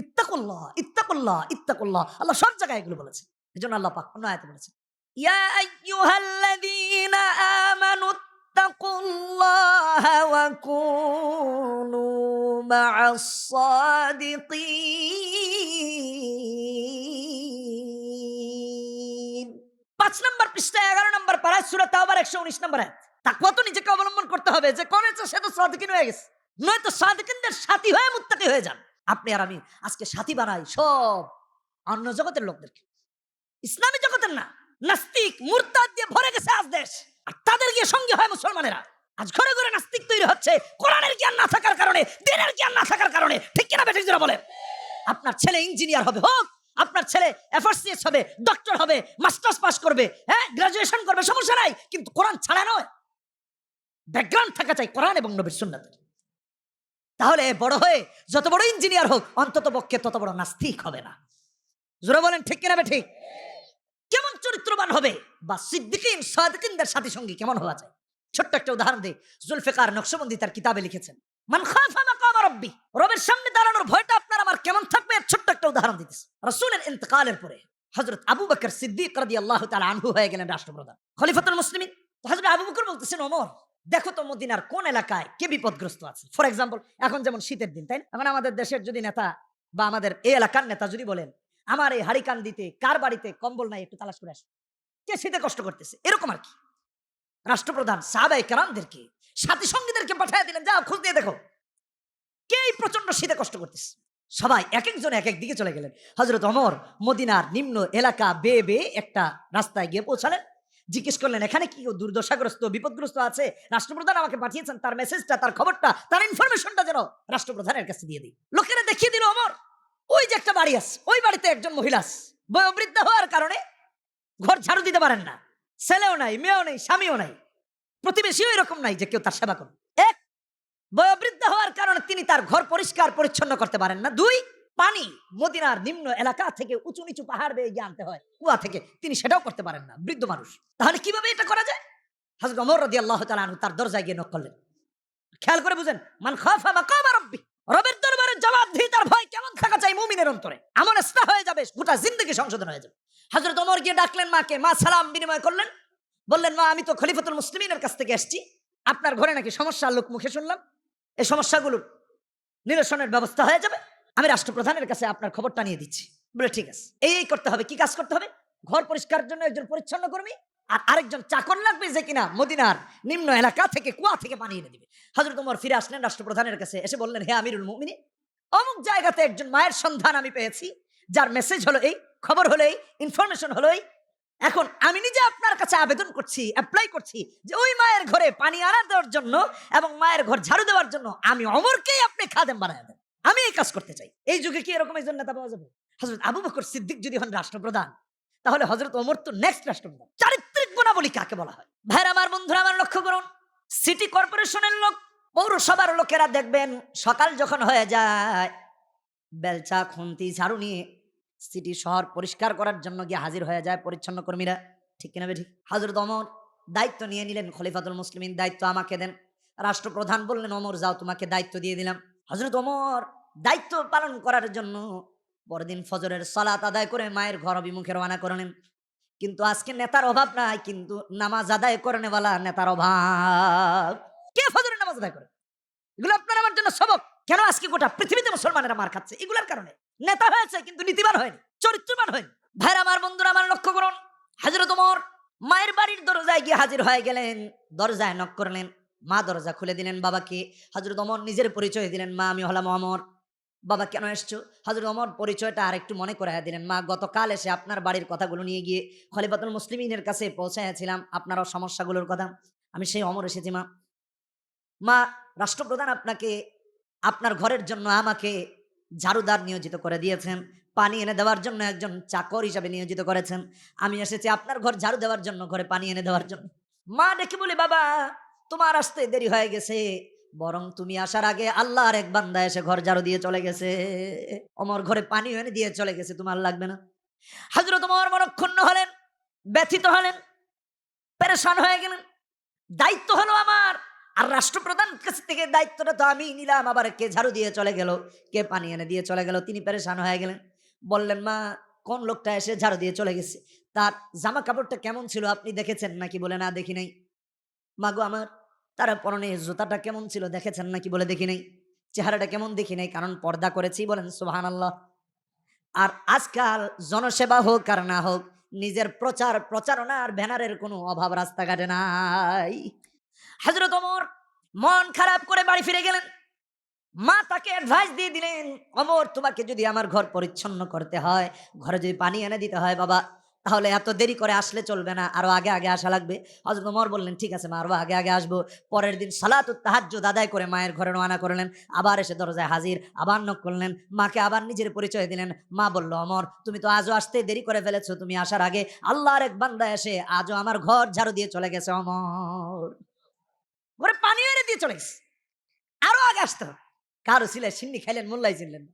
ইত্তাকুল্লাহ, ইত্তাকুল্লাহ, ইত্তাকুল্লাহ। আল্লাহ সব জায়গায় এগুলো বলেছেন। এজন্য আল্লাহ পাক অন্য আয়াতে বলেছেন, ইয়া আইয়ুহাল্লাযীনা আমানুত্তাকুল্লাহা ওয়া কুনু মা'আস সাদিকিন। 5 নাম্বার পৃষ্ঠা, 11 নাম্বার পারা, সূরা তাওবার 119 নাম্বার আয়াত। তাকওয়া তো নিজেকে অবলম্বন করতে হবে, যে করেছে সে তো সাদিকিন হয়ে গেছে, নয়তো সাদিকিনদের সাথী হয়ে মুত্তাকি হয়ে যান। আপনি আর আমি আজকে সাথী বানাই সব অন্য জগতের লোকদেরকে, ইসলামী জগতের না। নাস্তিক মুরতাদ দিয়ে ভরে গেছে আজ দেশ, আর তাদের গিয়ে সঙ্গী হয় মুসলমানেরা। আজ ঘরে ঘরে নাস্তিক তৈরি হচ্ছে, কোরআনের জ্ঞান না থাকার কারণে, দ্বীনের জ্ঞান না থাকার কারণে। ঠিক কিনা বেঠিক যারা বলেন? আপনার ছেলে ইঞ্জিনিয়ার হবে, হোক। আপনার ছেলে এফআরসিএস হবে, ডক্টর হবে, মাস্টার্স পাস করবে, হ্যাঁ, গ্রাজুয়েশন করবে, সমস্যা নাই, কিন্তু কোরআন ছাড়া নয়। ব্যাকগ্রাউন্ড থাকা চাই কোরআন এবং নবীর সুন্নাতের। তাহলে বড় হয়ে যত বড় ইঞ্জিনিয়ার হোক অন্তত পক্ষে তত বড় নাস্তিক হবে না। জোরে বলেন ঠিক কিনা বে ঠিক? কেমন চরিত্রবান হবে বা সিদ্দিকিন সাদিকিনদের সাথী সঙ্গী কেমন হওয়া যায়? ছোট্ট একটা উদাহরণ দেই। জুলফিকার নকশবন্দি তার কিতাবে লিখেছেন, মান খাফা মাকাম রাব্বি, রবের সামনে দাঁড়ানোর ভয়টা আপনার আমার কেমন থাকবে এর ছোট্ট একটা উদাহরণ দিতেছে। রাসূলের ইন্তেকালের পরে হযরত আবু বকর সিদ্দিক রাদিয়াল্লাহু তাআলা আনহু হয়ে গেলেন রাষ্ট্রপ্রধান, খলিফাতুল মুসলিমিন। হযরত আবু বকর বলতেছেন, ওমর দেখো তো মদিনার কোন এলাকায় কে বিপদগ্রস্ত আছে। ফর এক্সাম্পল, এখন যেমন শীতের দিন, তাই না? এখন আমাদের দেশের যদি নেতা বা আমাদের এই এলাকার নেতা যদি বলেন, আমার এই হারিকান দিতে কার বাড়িতে কম্বল নাই একটু তালাশ করে আসো, কে শীতে কষ্ট করতেছে, এরকম আর কি। রাষ্ট্রপ্রধান সাহাবায়ে কেরামদেরকে সাথী সঙ্গীদেরকে পাঠিয়ে দিলেন, যাও খোঁজ দিয়ে দেখো কে এই প্রচন্ড শীতে কষ্ট করতেছে। সবাই এক একজন এক এক দিকে চলে গেলেন। হযরত ওমর মদিনার নিম্ন এলাকা বেয়ে বেয়ে একটা রাস্তায় গিয়ে পৌঁছালেন। জিজ্ঞেস করলেন, এখানে কি কেউ দুর্দশাগ্রস্ত বিপদগ্রস্ত আছে? রাষ্ট্রপ্রধান আমাকে পাঠিয়েছেন, তার মেসেজটা, তার খবরটা, তার ইনফরমেশনটা যেন রাষ্ট্রপ্রধানের কাছে দিয়ে দিই। লোকেরা দেখিয়ে দিল, ওমর ওই যে একটা বাড়ি আছে, ওই বাড়িতে একজন মহিলা আছে, বয়োবৃদ্ধা হওয়ার কারণে ঘর ঝাড়ু দিতে পারেন না, ছেলেও নাই, মেয়েও নেই, স্বামীও নাই, প্রতিবেশীও এরকম নাই যে কেউ তার সেবা করবে। এক, বয়োবৃদ্ধ হওয়ার কারণে তিনি তার ঘর পরিষ্কার পরিচ্ছন্ন করতে পারেন না। দুই, পানি মদিনার নিম্ন এলাকা থেকে উঁচু নিচু পাহাড় বেয়ে গিয়ে আনতে হয় কুয়া থেকে, তিনি সেটাও করতে পারেন না, বৃদ্ধ মানুষ। তাহলে কিভাবে এটা করা যায়? হযরত ওমর রাদিয়াল্লাহু তাআলা আনহু তার দরজায় গিয়ে নক করলেন। খেয়াল করে বুঝেন, মান খাফা মাকাম রাব্বি, রবের দরবারে জবাবদিহিতার ভয় কেমন থাকা চাই মুমিনের অন্তরে, আমল ইসলাহ হয়ে যাবে, গোটা জিন্দেগি সংশোধন হয়ে যাবে। হযরত ওমর গিয়ে ডাকলেন মাকে, মা সালাম বিনিময় করলেন, বললেন, মা আমি তো খলিফাতুল মুসলিমিনের কাছ থেকে এসেছি, আপনার ঘরে নাকি সমস্যা, লোক মুখে শুনলাম, এই সমস্যাগুলোর নিরসনের ব্যবস্থা হয়ে যাবে, আমি রাষ্ট্রপ্রধানের কাছে আপনার খবরটা নিয়ে দিচ্ছি। বলে ঠিক আছে, এই করতে হবে। কি কাজ করতে হবে? ঘর পরিষ্কারের জন্য একজন পরিচ্ছন্ন কর্মী আর আরেকজন চাকর লাগবে যে কিনা মদিনার নিম্ন এলাকা থেকে কুয়া থেকে পানি এনে দিবে। হযরত ওমর ফিরে আসলেন রাষ্ট্রপ্রধানের কাছে, এসে বললেন, হে আমিরুল মুমিনিন, অমুক জায়গাতে একজন মায়ের সন্ধান আমি পেয়েছি, যার মেসেজ হলো এই, খবর হলো এই, ইনফরমেশন হলো এই। এখন আমি নিজে আপনার কাছে আবেদন করছি, অ্যাপ্লাই করছি যে ওই মায়ের ঘরে পানি আনা দেওয়ার জন্য এবং মায়ের ঘর ঝাড়ু দেওয়ার জন্য আমি ওমরকেই আপনি খাদেম বানায় দেন, আমি এই কাজ করতে চাই। এই যুগে কি এরকম একজন নেতা পাওয়া যাবে? হযরত আবু বকর সিদ্দিক যদি হন রাষ্ট্রপ্রধান, তাহলে হযরত ওমর তো নেক্সট রাষ্ট্রপ্রধান। চারিত্রিক গুণাবলী কাকে বলা হয়? ভাইরা আমার, বন্ধুরা আমার, লক্ষ্য করুন, সিটি কর্পোরেশনের লোক, পৌরসভার লোকেরা দেখবেন সকাল যখন হয়ে যায়, বেলচা খুন্তি ঝাড়ু নিয়ে সিটি শহর পরিষ্কার করার জন্য গিয়ে হাজির হয়ে যায় পরিচ্ছন্ন কর্মীরা, ঠিক কিনা ঠিক? হযরত ওমর দায়িত্ব নিয়ে নিলেন, খলিফাতুল মুসলিমিন দায়িত্ব আমাকে দেন। রাষ্ট্রপ্রধান বললেন, ওমর যাও, তোমাকে দায়িত্ব দিয়ে দিলাম। হযরত ওমর দায়িত্ব পালন করার জন্য পরদিন ফজরের সালাত আদায় করে মায়ের ঘর অভিমুখে রওনা করলেন। কিন্তু আজকে নেতার অভাব নাই, কিন্তু নামাজ আদায় করেনেওয়ালা নেতার অভাব। কে ফজরের নামাজ আদায় করে? এগুলো আপনার আমার জন্য সবক। কেন আজকে গোটা পৃথিবীতে মুসলমানেরা মার খাচ্ছে? এগুলোর কারণে। নেতা হয়েছে কিন্তু নীতিবান হয়নি, চরিত্রবান হয়নি। ভাইরা আমার, বন্ধুরা আমার, লক্ষ্য করুন, হযরত ওমর মায়ের বাড়ির দরজায় গিয়ে হাজির হয়ে গেলেন। দরজায় নক করলেন, মা দরজা খুলে দিলেন বাবাকে। হযরত ওমর নিজের পরিচয় দিলেন, মা আমি হলাম ওমর। বাবা কেন এসছো? হযরত ওমর পরিচয়টা আরেকটু মনে করাইয়া দিলেন, মা গতকাল এসে আপনার বাড়ির কথাগুলো নিয়ে গিয়ে খলিফাতুল মুসলিমিনের কাছে পৌঁছাইয়াছিলাম, আপনার সমস্যাগুলোর কথা, আমি সেই ওমর এসেছি মা। মা রাষ্ট্রপ্রধান আপনাকে আপনার ঘরের জন্য আমাকে ঝাড়ুদার নিয়োজিত করে দিয়েছেন, পানি এনে দেওয়ার জন্য একজন চাকর হিসাবে নিয়োজিত করেছেন, আমি এসেছি আপনার ঘর ঝাড়ু দেওয়ার জন্য, ঘরে পানি এনে দেওয়ার জন্য। মা ডেকে বলে, বাবা তোমার আসতে দেরি হয়ে গেছে, বরং তুমি আসার আগে আল্লাহর এক বান্দা এসে ঘর ঝাড়ু দিয়ে চলে গেছে, ওমর ঘরে পানি এনে দিয়ে চলে গেছে, তোমার লাগবে না। হযরত ওমর মনক্ষুণ্ণ হলেন, ব্যথিত হলেন, পেরেশান হয়ে গেলেন। দায়িত্ব হলো আমার, আর রাষ্ট্রপ্রধান কাছ থেকে দায়িত্বটা তো আমি নিলাম, আবার কে ঝাড়ু দিয়ে চলে গেল, কে পানি এনে দিয়ে চলে গেল। তিনি পেরেশান হয়ে গেলেন, বললেন, মা কোন লোকটা এসে ঝাড়ু দিয়ে চলে গেছে, তার জামা কাপড়টা কেমন ছিল আপনি দেখেছেন নাকি? বলে না দেখি নাই। মাগো আমার, তার পরনে জুতাটা কেমন ছিল দেখেছেন নাকি? বলে দেখি নাই। চেহারাটা কেমন? দেখি নাই, কারণ পর্দা করেছি। বলেন সুবহানাল্লাহ। আর আজকাল জনসেবা হোক আর না হোক, নিজের প্রচার প্রচারণার ব্যানারের কোনো অভাব রাস্তাঘাটে নাই। হযরত ওমর মন খারাপ করে বাড়ি ফিরে গেলেন। মা তাকে অ্যাডভাইস দিয়ে দিলেন, ওমর তোমাকে যদি আমার ঘর পরিচ্ছন্ন করতে হয়, ঘরে যদি পানি এনে দিতে হয় বাবা, তাহলে এত দেরি করে আসলে চলবে না, আরো আগে আগে আসা লাগবে। হযরত ওমর বললেন, ঠিক আছে মা, আরো আগে আগে আসবো। পরের দিন সালাতুত তাহাজ্জুদ আদায় করে মায়ের ঘরে রওনা করলেন। আবার এসে দরজায় হাজির, আবার নক করলেন, মাকে আবার নিজের পরিচয় দিলেন। মা বলল, ওমর তুমি তো আজও আসতে দেরি করে ফেলেছো, তুমি আসার আগে আল্লাহর এক বান্দা এসে আজও আমার ঘর ঝাড়ু দিয়ে চলে গেছে ওমর। ঘরে পানি এনে দিয়ে চলে গেছে। আরো আগে আসতে হবে। কারো ছিলেন সিন্নি খাইলেন, মোল্লাই চিনলেন না।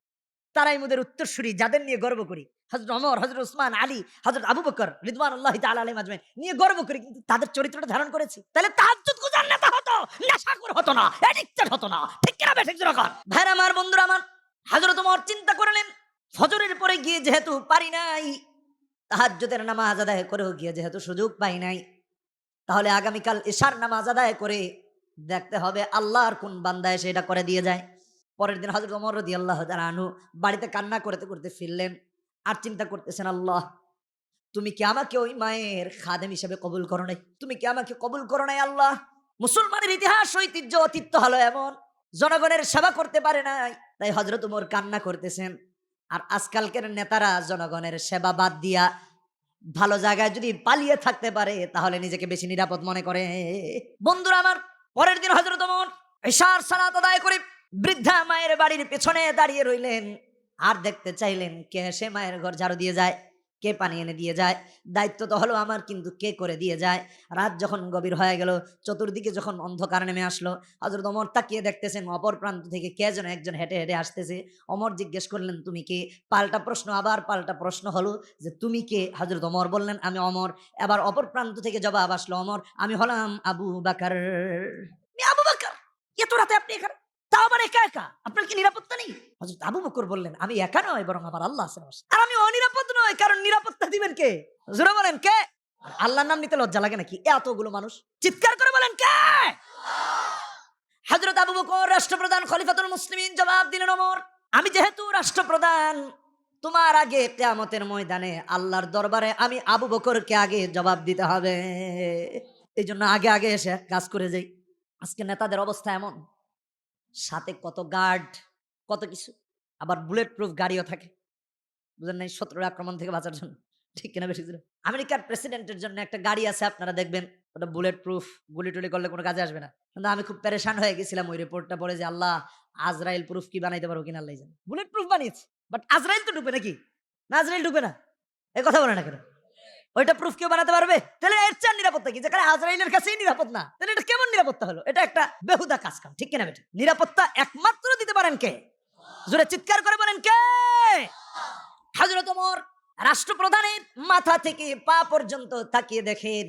তারাই মোদের উত্তরসূরি, যাদের নিয়ে গর্ব করি, হযরত ওমর, হযরত উসমান, আলী, হযরত আবু বকর রিদওয়ানুল্লাহি তাআলা আলাইহিম আজমাইন নিয়ে গর্ব করি, কিন্তু তাদের চরিত্রটা ধারণ করেছি। তাহলে তাহাজ্জুদ গুজার নেতা হতো, নেশাখোর হতো না, এডিক্টেড হতো না। ঠিক কিনা বেঠিক জোরে কর। ভাইরা আমার, বন্ধুরা আমার, হযরত ওমর চিন্তা করলেন, ফজরের পরে গিয়ে যেহেতু পারি নাই, তাহাজ্জুদের নামাজ আদায় করেও গিয়ে যেহেতু সুযোগ পাই নাই, তাহলে আগামীকাল ইশার নামাজ আদায় করে দেখতে হবে আল্লাহর কোন বান্দা এসে এটা করে দিয়ে যায়। পরের দিন হযরত ওমর রাদিয়াল্লাহু তাআলা আনহু বাড়িতে কান্না করতে করতে ফিরলেন, আর চিন্তা করতেছেন, আল্লাহ তুমি কি আমাকে ওই মায়ের খাদেম হিসেবে কবুল করো নাই? তুমি কি আমাকে কবুল করো নাই আল্লাহ? মুসলমানের ইতিহাস, ঐতিহ্য, অতীত হলো এমন, জনগণের সেবা করতে পারে নাই, তাই হযরত ওমর কান্না করতেছেন। আর আজকালকের নেতারা জনগণের সেবা বাদ দিয়া ভালো জায়গায় যদি পালিয়ে থাকতে পারে তাহলে নিজেকে বেশি নিরাপদ মনে করে। বন্ধুরা আমার, পরের দিন হযরত ওমর ইশার সালাত আদায় করে বৃদ্ধা মায়ের বাড়ির পেছনে দাঁড়িয়ে রইলেন, আর দেখতে চাইলেন কে এসে মায়ের ঘর ঝাড়ু দিয়ে যায়, কে পানি এনে দিয়ে যায়। দায়িত্ব তো হলো আমার, কিন্তু কে করে দিয়ে যায়? রাত যখন গভীর হয়ে গেল, চতুর্দিকে যখন অন্ধকার নেমে আসলো, হযরত ওমর তাকিয়ে দেখতেছেন অপর প্রান্ত থেকে কে যেন একজন হেঁটে হেঁটে আসতেছে। ওমর জিজ্ঞেস করলেন, তুমি কে? পাল্টা প্রশ্ন, আবার পাল্টা প্রশ্ন হলো যে তুমি কে? হযরত ওমর বললেন, আমি ওমর। এবার অপর প্রান্ত থেকে জবাব আসলো, ওমর, আমি হলাম আবু বকর। আবু বকর, এত রাতে আপনি এখানে, তাও আবার একা একা? আপনার কি নিরাপত্তা নেই? হযরত আবু বকর বললেন, আমি একা নয়, বরং আমার আল্লাহ আছেন আমার সাথে। আর আমি অনিরাপদ নয়, কারণ নিরাপত্তা দিবেন কে? জোরে বলেন কে? আল্লাহর নাম নিতে লজ্জা লাগে নাকি? এতগুলো মানুষ চিৎকার করে বলেন কে? হযরত আবু বকর রাষ্ট্রপ্রধান, খলিফাতুল মুসলিমিন, জবাব দিলেন, ওমর, আমি যেহেতু রাষ্ট্রপ্রধান, তোমার আগে কিয়ামতের ময়দানে আল্লাহর দরবারে আমি আবু বকরকে আগে জবাব দিতে হবে। এই জন্য আগে আগে এসে কাজ করে যাই। আজকে নেতাদের অবস্থা এমন, সাথে কত গার্ড, কত কিছু, আবার বুলেট প্রুফ গাড়িও থাকে, বুঝেন নাই? শত্রুর আক্রমণ থেকে বাঁচার জন্য। ঠিক কিনা বেশি? আমেরিকার প্রেসিডেন্টের জন্য একটা গাড়ি আছে, আপনারা দেখবেন, ওটা বুলেট প্রুফ, গুলি টুলি করলে কোনো কাজে আসবে না। কিন্তু আমি খুব পেরেশান হয়ে গেছিলাম ওই রিপোর্টটা পড়ে, যে আল্লাহ, আজরাইল প্রুফ কি বানাইতে পারবো কিনা আল্লাহ জানে। বুলেট প্রুফ বানিয়েছে, বাট আজরাইল তো ডুবে নাকি? না, আজরাইল ডুবে না, এই কথা বলে না কেন? ওইটা প্রুফ কেউ বানাতে পারবে? তাহলে এর চেয়ে নিরাপত্তা কি, যেখানে আজরাইলের কাছেই নিরাপদ না? তাহলে এটা কেমন নিরাপত্তা হলো? এটা একটা বেহুদা কাজ কাম। ঠিক কিনা বেটা? নিরাপত্তা একমাত্র দিতে পারেন কে? জোরে চিৎকার করে বলেন কে? হযরত ওমর রাষ্ট্রপ্রধানের মাথা থেকে পা পর্যন্ত তাকিয়ে দেখেন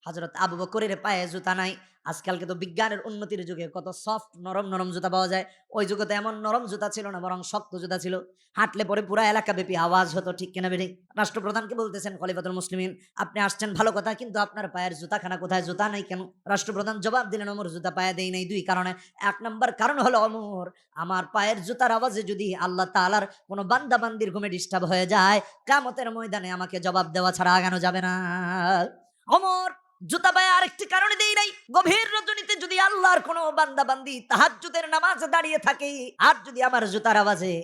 হযরত আবু বকরের পায়ে জুতা নাই। আজকালকে তো বিজ্ঞানের উন্নতির যুগে কত সফট নরম নরম জুতা পাওয়া যায়। ওই যুগে তো এমন নরম জুতা ছিল না, বরং শক্ত জুতা ছিল। হাঁটলে পরে পুরা এলাকা ব্যাপী আওয়াজ হতো। ঠিক কিনা বেঠিক? রাষ্ট্রপ্রধানকে বলতেছেন, খলিফাতুল মুসলিমিন, আপনি আসছেন ভালো কথা, কিন্তু আপনার পায়ের জুতাখানা কোথায়? জুতা নাই কেন? রাষ্ট্রপ্রধান জবাব দিলেন, ওমর, জুতা পায়ে দেই নাই দুই কারণে। এক নম্বর কারণ হলো, ওমর, আমার পায়ের জুতার আওয়াজে যদি আল্লাহ তাআলার কোনো বান্দা বান্দির ঘুমে ডিস্টার্ব হয়ে যায়, কিয়ামতের ময়দানে আমাকে জবাব দেওয়া ছাড়া আগানো যাবে না। ওমর জুতা পায়ে আরেকটি কারণে দেই নাই, গভীর রজনীতে যদি আল্লাহর কোনো বান্দা বান্দি তাহাজ্জুদের নামাজে দাঁড়িয়ে থাকে, আর যদি আমার জুতার আওয়াজে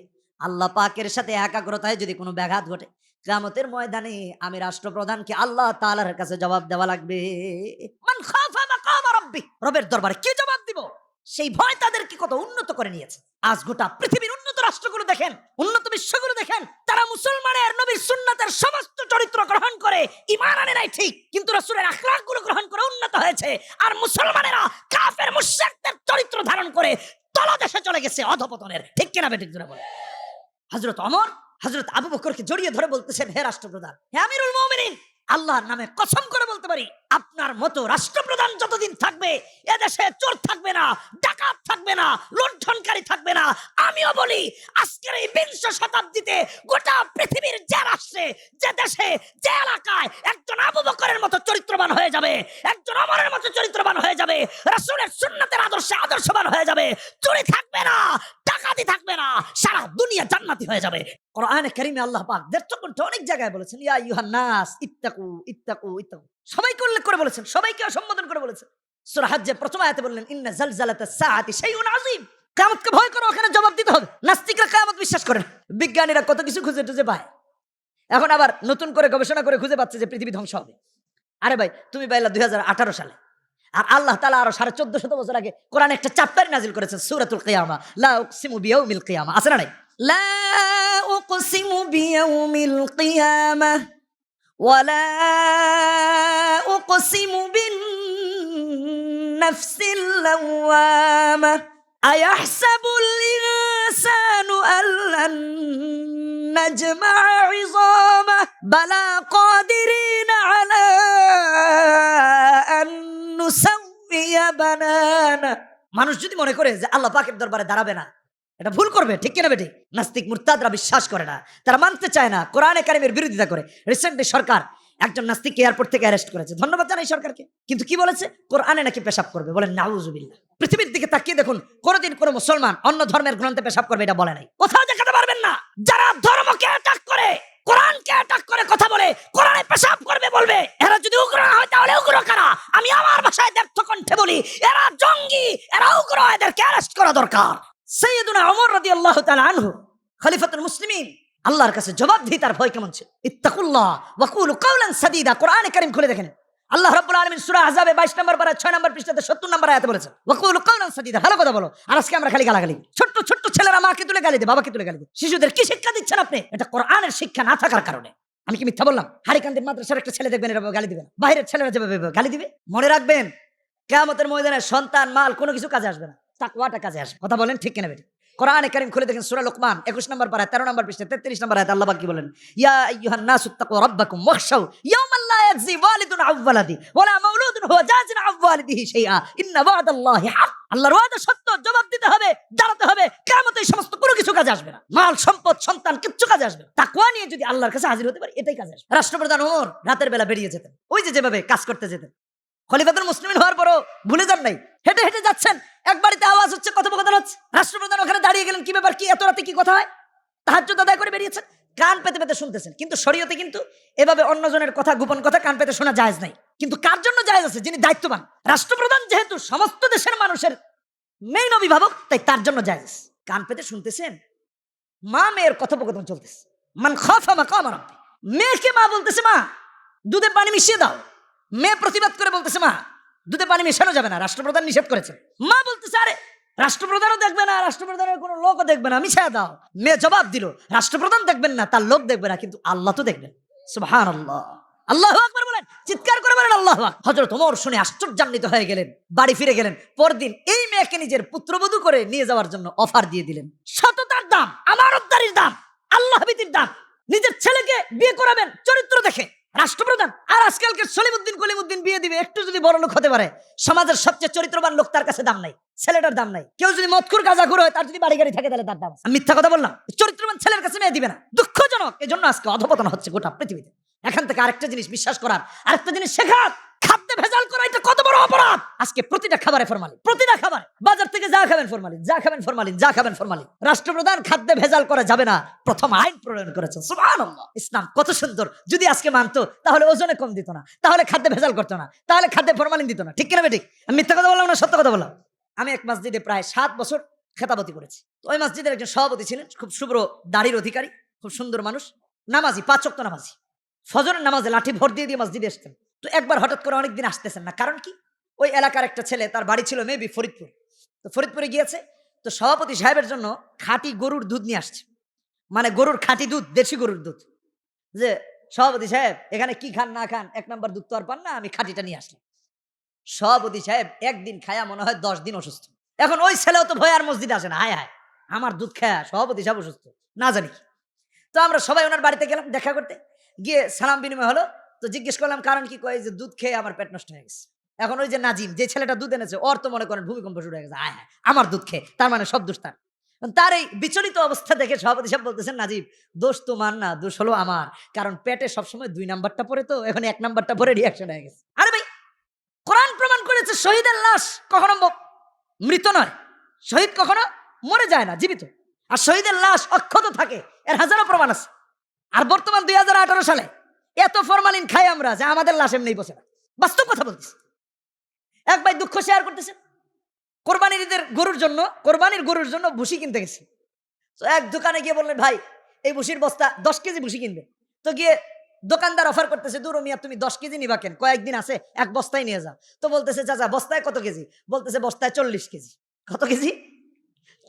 আল্লাহ পাকের সাথে একাগ্রতায় যদি কোনো ব্যাঘাত ঘটে, কিয়ামতের ময়দানে আমি রাষ্ট্রপ্রধানকে আল্লাহ তাআলার কাছে জবাব দেওয়া লাগবে। মান খাফা মাকামা রাব্বি, রবের দরবারে কি জবাব দিব? সেই ভয় তাদেরকে কত উন্নত করে নিয়েছে। আজ গোটা পৃথিবীর উন্নত রাষ্ট্রগুলো দেখেন, উন্নত বিশ্বগুলো দেখেন, তারা মুসলমানের নবীর সুন্নাতের সমস্ত চরিত্র গ্রহণ করে ঈমান আনে নাই ঠিক, কিন্তু রাসূলের আখলাকগুলো গ্রহণ করে উন্নত হয়েছে। আর মুসলমানেরা কাফের মুশরিকদের চরিত্র ধারণ করে তলদেশে চলে গেছে অধপতনের। ঠিক কিনা বেঠিক জোরে বলে? হযরত ওমর হযরত আবু বকরকে জড়িয়ে ধরে বলতেছেন, হে রাষ্ট্রপ্রধান, হে আমিরুল মুমিনিন, আল্লাহর নামে কসম করে বলতে পারি, আপনার মতো রাষ্ট্রপ্রধান যতদিন থাকবে এদেশে চোর থাকবে না, ডাকাত থাকবে না, লুণ্ঠনকারী থাকবে না। আমিও বলি, আজকের এই ২০ শতাব্দীতে গোটা পৃথিবীর যে রাষ্ট্রে, যে দেশে, যে এলাকায় একজন আবু বকরের মতো চরিত্রবান হয়ে যাবে, একজন ওমরের মতো চরিত্রবান হয়ে যাবে, রাসূলের সুন্নাতের আদর্শে আদর্শবান হয়ে যাবে, চুরি থাকবে না, ডাকাতি থাকবে না, সারা দুনিয়া জান্নাতি হয়ে যাবে। কোরআনে কারীমে আল্লাহ পাক দেড় অনেক জায়গায় বলেছেন, ইয়া আইয়ুহান নাস ইত্তাকু ইত্তাকু ইত্তাকু, সবাইকে উল্লেখ করে বলেছেন, সবাইকে সম্বোধন করে বলেছেন। সূরা হজ্জের প্রথম আয়াতে বললেন, ইন্না জালজালাতাস সাআতি শাইউন আযীম, কিয়ামতকে ভয় করো, ওখানে জবাব দিতে হবে। নাস্তিকরা কিয়ামত বিশ্বাস করে না, বিজ্ঞানীরা কত কিছু খুঁজে টুজে পায়, এখন আবার নতুন করে গবেষণা করে খুঁজে পাচ্ছে যে পৃথিবী ধ্বংস হবে। আরে ভাই, তুমি পাইলা 2018 সালে, আর আল্লাহ তাআলা আরো 1450 বছর আগে কোরআনে একটা চ্যাপ্টার নাজিল করেছেন, সূরাতুল কিয়ামা, লা উকসিমু বিয়াউমিল কিয়ামা, আছে না নাই? লা উকসিমু বিয়াউমিল কিয়ামা ওয়া লা উকসিমু বিন نفس لوامة أيحسب الإنسان أن لن نجمع عظامه بلى قادرين على أن نسوي بنانه মানুষ যদি মনে করে যে আল্লাহ পাকের দরবারে দাঁড়াবে না, এটা ভুল করবে, ঠিক কিনা বেটি? নাস্তিক মুরতাদরা বিশ্বাস করে না, তারা মানতে চায় না, কোরআনে কারিমের বিরোধিতা করে। রিসেন্টলি সরকার একজন নাস্তিককে এয়ারপোর্ট থেকে অ্যারেস্ট করেছে, ধন্যবাদ জানাই সরকারকে। কিন্তু কি বলেছে? কোরআনে নাকি পেশাব করবে, বলেন নাউজুবিল্লাহ। পৃথিবীর দিকে তাকিয়ে দেখুন, কোনোদিন কোনো মুসলমান অন্য ধর্মের গ্রন্থে পেশাব করবে এটা বলে নাই, কোথাও দেখাতে পারবেন না। যারা ধর্মকে অ্যাটাক করে, কোরআনকে অ্যাটাক করে কথা বলে, কোরআনে পেশাব করবে বলবে, এরা যদি উগ্র না হয় তাহলে উগ্র কারা? আমি আমার ভাষায় ব্যর্থ কণ্ঠে বলি, এরা জঙ্গি, এরা উগ্র, এদেরকে অ্যারেস্ট করা দরকার। সাইয়্যিদুনা ওমর রাদিয়াল্লাহু তাআলা আনহু খলিফাতুল মুসলিমিন, আল্লাহর কাছে জবাবদিহিতার ভয় কেমন ছিল। ইত্তাকুল্লাহ ওয়া কুলু কাওলান সাদীদা, কোরআনে কারীম খুলে দেখেন, আল্লাহ রাব্বুল আলামিন সূরা আহজাবে 22 নম্বর পারা 6 নম্বর পৃষ্ঠাতে 70 নম্বর আয়াতে বলেছেন, ওয়া কুলু কাওলান সাদীদা, ভালো কথা বলো। আর আজকে আমরা খালি গালাগালি, ছোট্ট ছোট্ট ছেলেরা মাকে তুলে গালি দেয়, বাবাকে তুলে গালি দেয়। শিশুদের কি শিক্ষা দিচ্ছেন আপনি? এটা কোরআনের শিক্ষা না থাকার কারণে। আমি কি মিথ্যা বললাম? হারিকান্দির মাদ্রাসার একটা ছেলে দেখবেন এভাবে গালি দিবে না, বাইরের ছেলেরা যেভাবে গালি দিবে। মনে রাখবেন, কিয়ামতের ময়দানে সন্তান মাল কোনো কিছু কাজে আসবে না, তাকওয়াটা কাজে আসবে। কথা বলেন ঠিক কিনা বেটি? কোরআনে কারীম খুলে দেখেন সূরা লুকমান 21 নম্বর পারা 13 নম্বর পৃষ্ঠা 33 নম্বর আয়াতে আল্লাহ পাক কি বলেন? ইয়া আইয়ুহান নাসু তাকু রাব্বাকুম ওয়াখশাউ ইয়াওমান লা ইয়াজজি ওয়ালিদুন আন ওয়ালাদি ওয়ালা মাউলুদুন হুয়া জাজিন আন ওয়ালিদিহি শাইআ ইন্না ওয়াদাল্লাহি হক। আল্লাহর ওয়াদা সত্য, জবাব দিতে হবে, দাঁড়াতে হবে। কিয়ামতে এই সমস্ত কোনো কিছু কাজে আসবে না, মাল সম্পদ সন্তান কিচ্ছু কাজে আসবে না। তাকওয়া নিয়ে যদি আল্লাহর কাছে হাজির হতে পারি, এটাই কাজে আসবে। রাষ্ট্রপ্রধান ওমর রাতের বেলা বেরিয়ে যেতেন, ওই যে যেভাবে কাজ করতে যেতেন। খলিফাতুল মুসলিমিন হওয়ার পরও ভুলে যান নাই, হেঁটে হেঁটে যাচ্ছেন, এক বাড়িতে আওয়াজ হচ্ছে, কথোপকথন হচ্ছে, রাষ্ট্রপ্রধান ওখানে দাঁড়িয়ে গেলেন, কি ব্যাপার, কি এত রাতে কি কথা হয়? তাহাজ্জুদ আদায় করে বেরিয়েছেন, কান পেতে পেতে শুনতেছেন। কিন্তু শরীয়তে কিন্তু এভাবে অন্যজনের কথা, গোপন কথা কান পেতে শোনা জায়েজ নাই। কিন্তু কার জন্য জায়েজ আছে? যিনি দায়িত্ববান। রাষ্ট্রপ্রধান যেহেতু সমস্ত দেশের মানুষের মেইন অভিভাবক, তাই তার জন্য জায়েজ। কান পেতে শুনতেছেন, মা মেয়ের কথোপকথন চলতেছে। মান খাফা মাকাম রাব্বি, মেয়েকে মা বলতেছে, মা দুধে পানি মিশিয়ে দাও। মেয়ে প্রতিবাদ করে বলতেছে, মা দুধে পানি মেশানো যাবে না, রাষ্ট্রপ্রধান নিষেধ করেছে। মা বলতেছে, আরে রাষ্ট্রপ্রধানও দেখবে না, রাষ্ট্রপ্রধানের কোনো লোকও দেখবে না, মিশিয়ে দাও। মেয়ে জবাব দিল, রাষ্ট্রপ্রধান দেখবেন না, তার লোক দেখবে না, কিন্তু আল্লাহ তো দেখবেন। সুবহানাল্লাহ, আল্লাহু আকবার বলেন, চিৎকার করে বলেন আল্লাহু আকবার। হযরত ওমর শুনে আশ্চর্যান্বিত হয়ে গেলেন, বাড়ি ফিরে গেলেন। পরদিন এই মেয়েকে নিজের পুত্রবধূ করে নিয়ে যাওয়ার জন্য অফার দিয়ে দিলেন। সততার দাম, আমানতদারির দাম, আল্লাহ ভীতির দাম। নিজের ছেলেকে বিয়ে করাবেন চরিত্র দেখে, রাষ্ট্রপ্রধান। আর আজকালকে সলিমউদ্দিন কলিমউদ্দিন বিয়ে দিবে, একটু যদি বড় লোক হতে পারে, সমাজের সবচেয়ে চরিত্রবান লোক, তার কাছে দাম নাই, ছেলেটার দাম নাই। কেউ যদি মদখুর গাঁজাখুর হয়, তার যদি বাড়ি গাড়ি থাকে, তাহলে তার দাম আছে। আমি মিথ্যা কথা বললাম? চরিত্রবান ছেলের কাছে মেয়ে দিবে না, দুঃখজনক। এজন্য আজকে অধপতন হচ্ছে গোটা পৃথিবীতে। এখান থেকে আরেকটা জিনিস বিশ্বাস করার, আরেকটা জিনিস শেখার, খাদ্যে ভেজাল করা এটা কত বড় অপরাধ। আজকে প্রতিটা খাবারে ফরমালিন, প্রতিটা খাবার, বাজার থেকে যা খাবেন ফরমালিন, যা খাবেন ফরমালিন, যা খাবেন ফরমালিন। রাষ্ট্রপ্রধান খাদ্যে ভেজাল করা যাবে না, প্রথম আইন প্রণয়ন করেছেন। সুবহানাল্লাহ, ইসলাম কত সুন্দর। যদি আজকে মানতো, তাহলে ওজনে কম দিত না, তাহলে খাদ্যে ভেজাল করতো না, তাহলে খাদ্যে ফরমালিন দিত না। ঠিক কিনা বেঠিক? আমি মিথ্যা কথা বললাম না সত্য কথা বললাম? আমি এক মসজিদে প্রায় 7 বছর খেতাবতি করেছি। ওই মসজিদের একজন সভাপতি ছিলেন, খুব শুভ্র দাড়ির অধিকারী, খুব সুন্দর মানুষ, নামাজি, 5 ওয়াক্ত নামাজি। ফজরের নামাজে লাঠি ভর দিয়ে দিয়ে মসজিদে আসতেন। তো একবার হঠাৎ করে অনেকদিন আসতেছেন না, কারণ কি? ওই এলাকার একটা ছেলে, তার বাড়ি ছিল মেবি ফরিদপুর, তো ফরিদপুরে গিয়েছে। তো সভাপতি সাহেবের জন্য খাঁটি গরুর দুধ নিয়ে আসছে, মানে গরুর খাঁটি দুধ, দেশি গরুর দুধ। যে সভাপতি সাহেব এখানে কি খান না খান, 1 নম্বর দুধ তো আর পান না, আমি খাঁটিটা নিয়ে আসলাম। সভাপতি সাহেব একদিন খায়া মনে হয় 10 দিন অসুস্থ। এখন ওই ছেলেও তো ভয় আর মসজিদে আসে না, হায় হায় আমার দুধ খায়া সভাপতি সাহেব অসুস্থ, না জানি কি। তো আমরা সবাই ওনার বাড়িতে গেলাম দেখা করতে, গিয়ে সালাম বিনিময় হলো। তো জিজ্ঞেস করলাম কারণ কি, কয় যে দুধ খেয়ে আমার পেট নষ্ট হয়ে গেছে। এখন ওই যে নাজিম, যে ছেলেটা দুধ এনেছে, ওর তো মনে করেন ভূমিকম্প শুরু হয়ে গেছে, আয় হ্যাঁ আমার দুধ খেয়ে, তার মানে সব দোষ তার। তার এই বিচলিত অবস্থা দেখে সভাপতি সাহেব বলতেছেন, নাজিব দোষ তোমার না, দোষ হলো আমার, কারণ পেটে সবসময় 2 নাম্বারটা পরে, তো এখন 1 নাম্বারটা পরে রিয়াকশন হয়ে গেছে। আরে ভাই, কোরআন প্রমাণ করেছে শহীদের লাশ কখনো মৃত নয়, শহীদ কখনো মরে যায় না, জীবিত। আর শহীদের লাশ অক্ষত থাকে, এর হাজারো প্রমাণ আছে। আর বর্তমান 2018 সালে এত ফরমালিন খাই আমরা যে আমাদের লাশ এমনি বসে না, বাস্তব কথা বলতেছি। এক ভাই দুঃখ শেয়ার করতেছে, কোরবানির ঈদের কোরবানির গরুর জন্য ভুসি কিনতে গেছে। তো এক দোকানে গিয়ে বললেন, ভাই এই ভুসির বস্তা 10 কেজি ভুসি কিনবে। তো গিয়ে দোকানদার অফার করতেছে, দূর মিয়া তুমি 10 কেজি নিবা কেন, কয়েকদিন আছে 1 বস্তায় নিয়ে যাও। তো বলতেছে, চাচা বস্তায় কত কেজি? বলতেছে বস্তায় 40 কেজি। কত কেজি?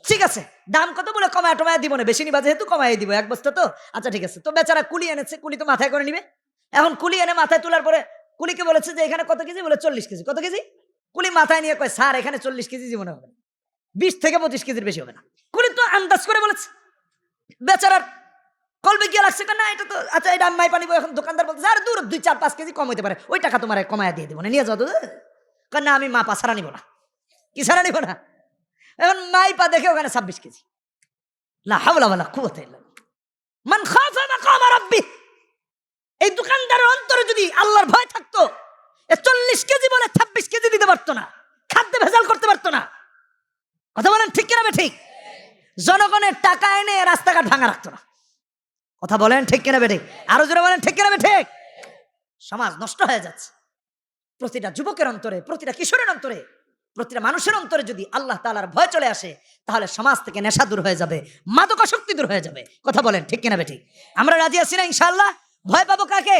ঠিক আছে, দাম কত? বলে কমায় টমায় দিব না, বেশি নিবা যেহেতু কমাই দিব, 1 বস্তা তো। আচ্ছা ঠিক আছে। তো বেচারা কুলি এনেছে, কুলি তো মাথায় করে নিবে। এখন কুলি এনে মাথায় তোলার পরে কুলিকে বলেছে যে এখানে কত কেজি? বলে 40 কেজি। কত কেজি? কুলি মাথায় নিয়ে কয় স্যার এখানে 40 কেজি জীবনে হবে না, 20 থেকে 25 কেজির বেশি হবে না। কুলি তো আন্দাজ করে বলেছে, বেচারার কলবে গিয়ে লাগছে না, এটা তো আচ্ছা এটা আমি মাই পানিব। এখন দোকানদার বলছে আরে দূর 2-4-5 কেজি কম হইতে পারে, ওই টাকা তোমার কমায় দিয়ে দেবো না, নিয়ে যাও তো। না আমি মাপা ছাড়া নিব না। কি ছাড়া নিব না? এখন মাইপা দেখে ওখানে 26 কেজি। লা হাওলা ওয়ালা কুওয়াতা ইল্লা বিল্লাহ। মান খাফা মাকাম রাব্বি, এই দোকানদারের অন্তরে যদি আল্লাহর ভয় থাকতো, 40 কেজি বলে 26 কেজি দিতে পারতো না, খাদ্যে ভেজাল করতে পারতো না। কথা বলেন ঠিক কিনা বে ঠিক? জনগণের টাকা এনে রাস্তাঘাট ভাঙা রাখতো না। কথা বলেন ঠিক কিনা বে ঠিক? আরো জোরে বলেন ঠিক কিনা বে ঠিক? সমাজ নষ্ট হয়ে যাচ্ছে। প্রতিটা যুবকের অন্তরে, প্রতিটা কিশোরের অন্তরে, প্রতিটা মানুষের অন্তরে যদি আল্লাহ তাআলার ভয় চলে আসে, তাহলে সমাজ থেকে নেশা দূর হয়ে যাবে, মাদকাসক্তি দূর হয়ে যাবে। কথা বলেন ঠিক কিনা বে ঠিক? আমরা রাজি আছি না ইনশাআল্লাহ? ভয় পাবো কাকে?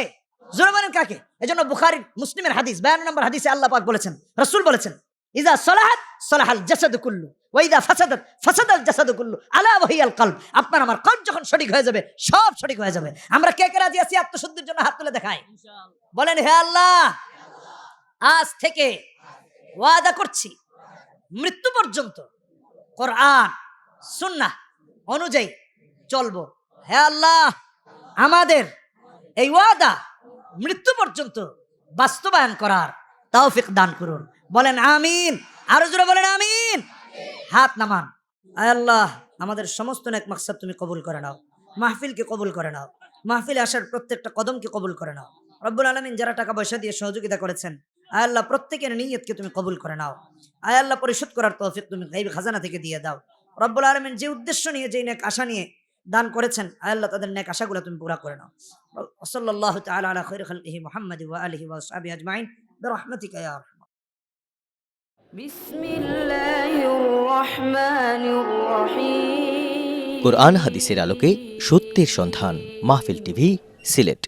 জোরে বলেন কাকে? এজন্য বুখারী মুসলিমের হাদিস 52 নম্বর হাদিসে আল্লাহ পাক বলেছেন, রাসূল বলেছেন, ইযা সলাহাত সলাহাল জাসাদু কুল্লু ওয়া ইযা ফাসাদাত ফাসাদাল জাসাদু কুল্লু আলা ওয়া হিয়াল কলব। আপনার আমার কলব যখন সঠিক হয়ে যাবে, সব সঠিক হয়ে যাবে। আমরা কে কে রাজি আছি আত্মশুদ্ধির জন্য হাত তুলে দেখাই? বলেন হে আল্লাহ, আজ থেকে ওয়াদা করছি মৃত্যু পর্যন্ত কোরআন সুন্নাহ অনুযায়ী চলবো। হে আল্লাহ, আমাদের এই ওয়াদা মৃত্যু পর্যন্ত বাস্তবায়ন করার তৌফিক দান করুন। বলেন আমিন। আরো জোরে বলেন আমিন। হাত নামান। আয় আল্লাহ, আমাদের সমস্ত নেক মাকসাদ তুমি কবুল করে নাও, মাহফিলকে কবুল করে নাও, মাহফিলে আসার প্রত্যেকটা কদমকে কবুল করে নাও। রব্বুল আলামিন যারা টাকা পয়সা দিয়ে সহযোগিতা করেছেন, আয় আল্লাহ প্রত্যেকের নিয়তকে তুমি কবুল করে নাও। আয় আল্লাহ পরিশোধ করার তৌফিক তুমি গায়বী খাজানা থেকে দিয়ে দাও। রব্বুল আলামিন যে উদ্দেশ্য নিয়ে, যে নেক আশা নিয়ে দান করেছেন, আয় আল্লাহ তাদের নেক আশাগুলো তুমি পুরা করে নাও। সাল্লাল্লাহু তাআলা আলা খায়রি খালকিহি মুহাম্মাদ ওয়া আলিহি ওয়া আসহাবিহি আজমাইন বিরহমাতিকা ইয়া আরহাম। বিসমিল্লাহির রহমানির রহিম। কোরআন হাদিসের আলোকে সত্যের সন্ধান, মাহফিল টিভি, সিলেট।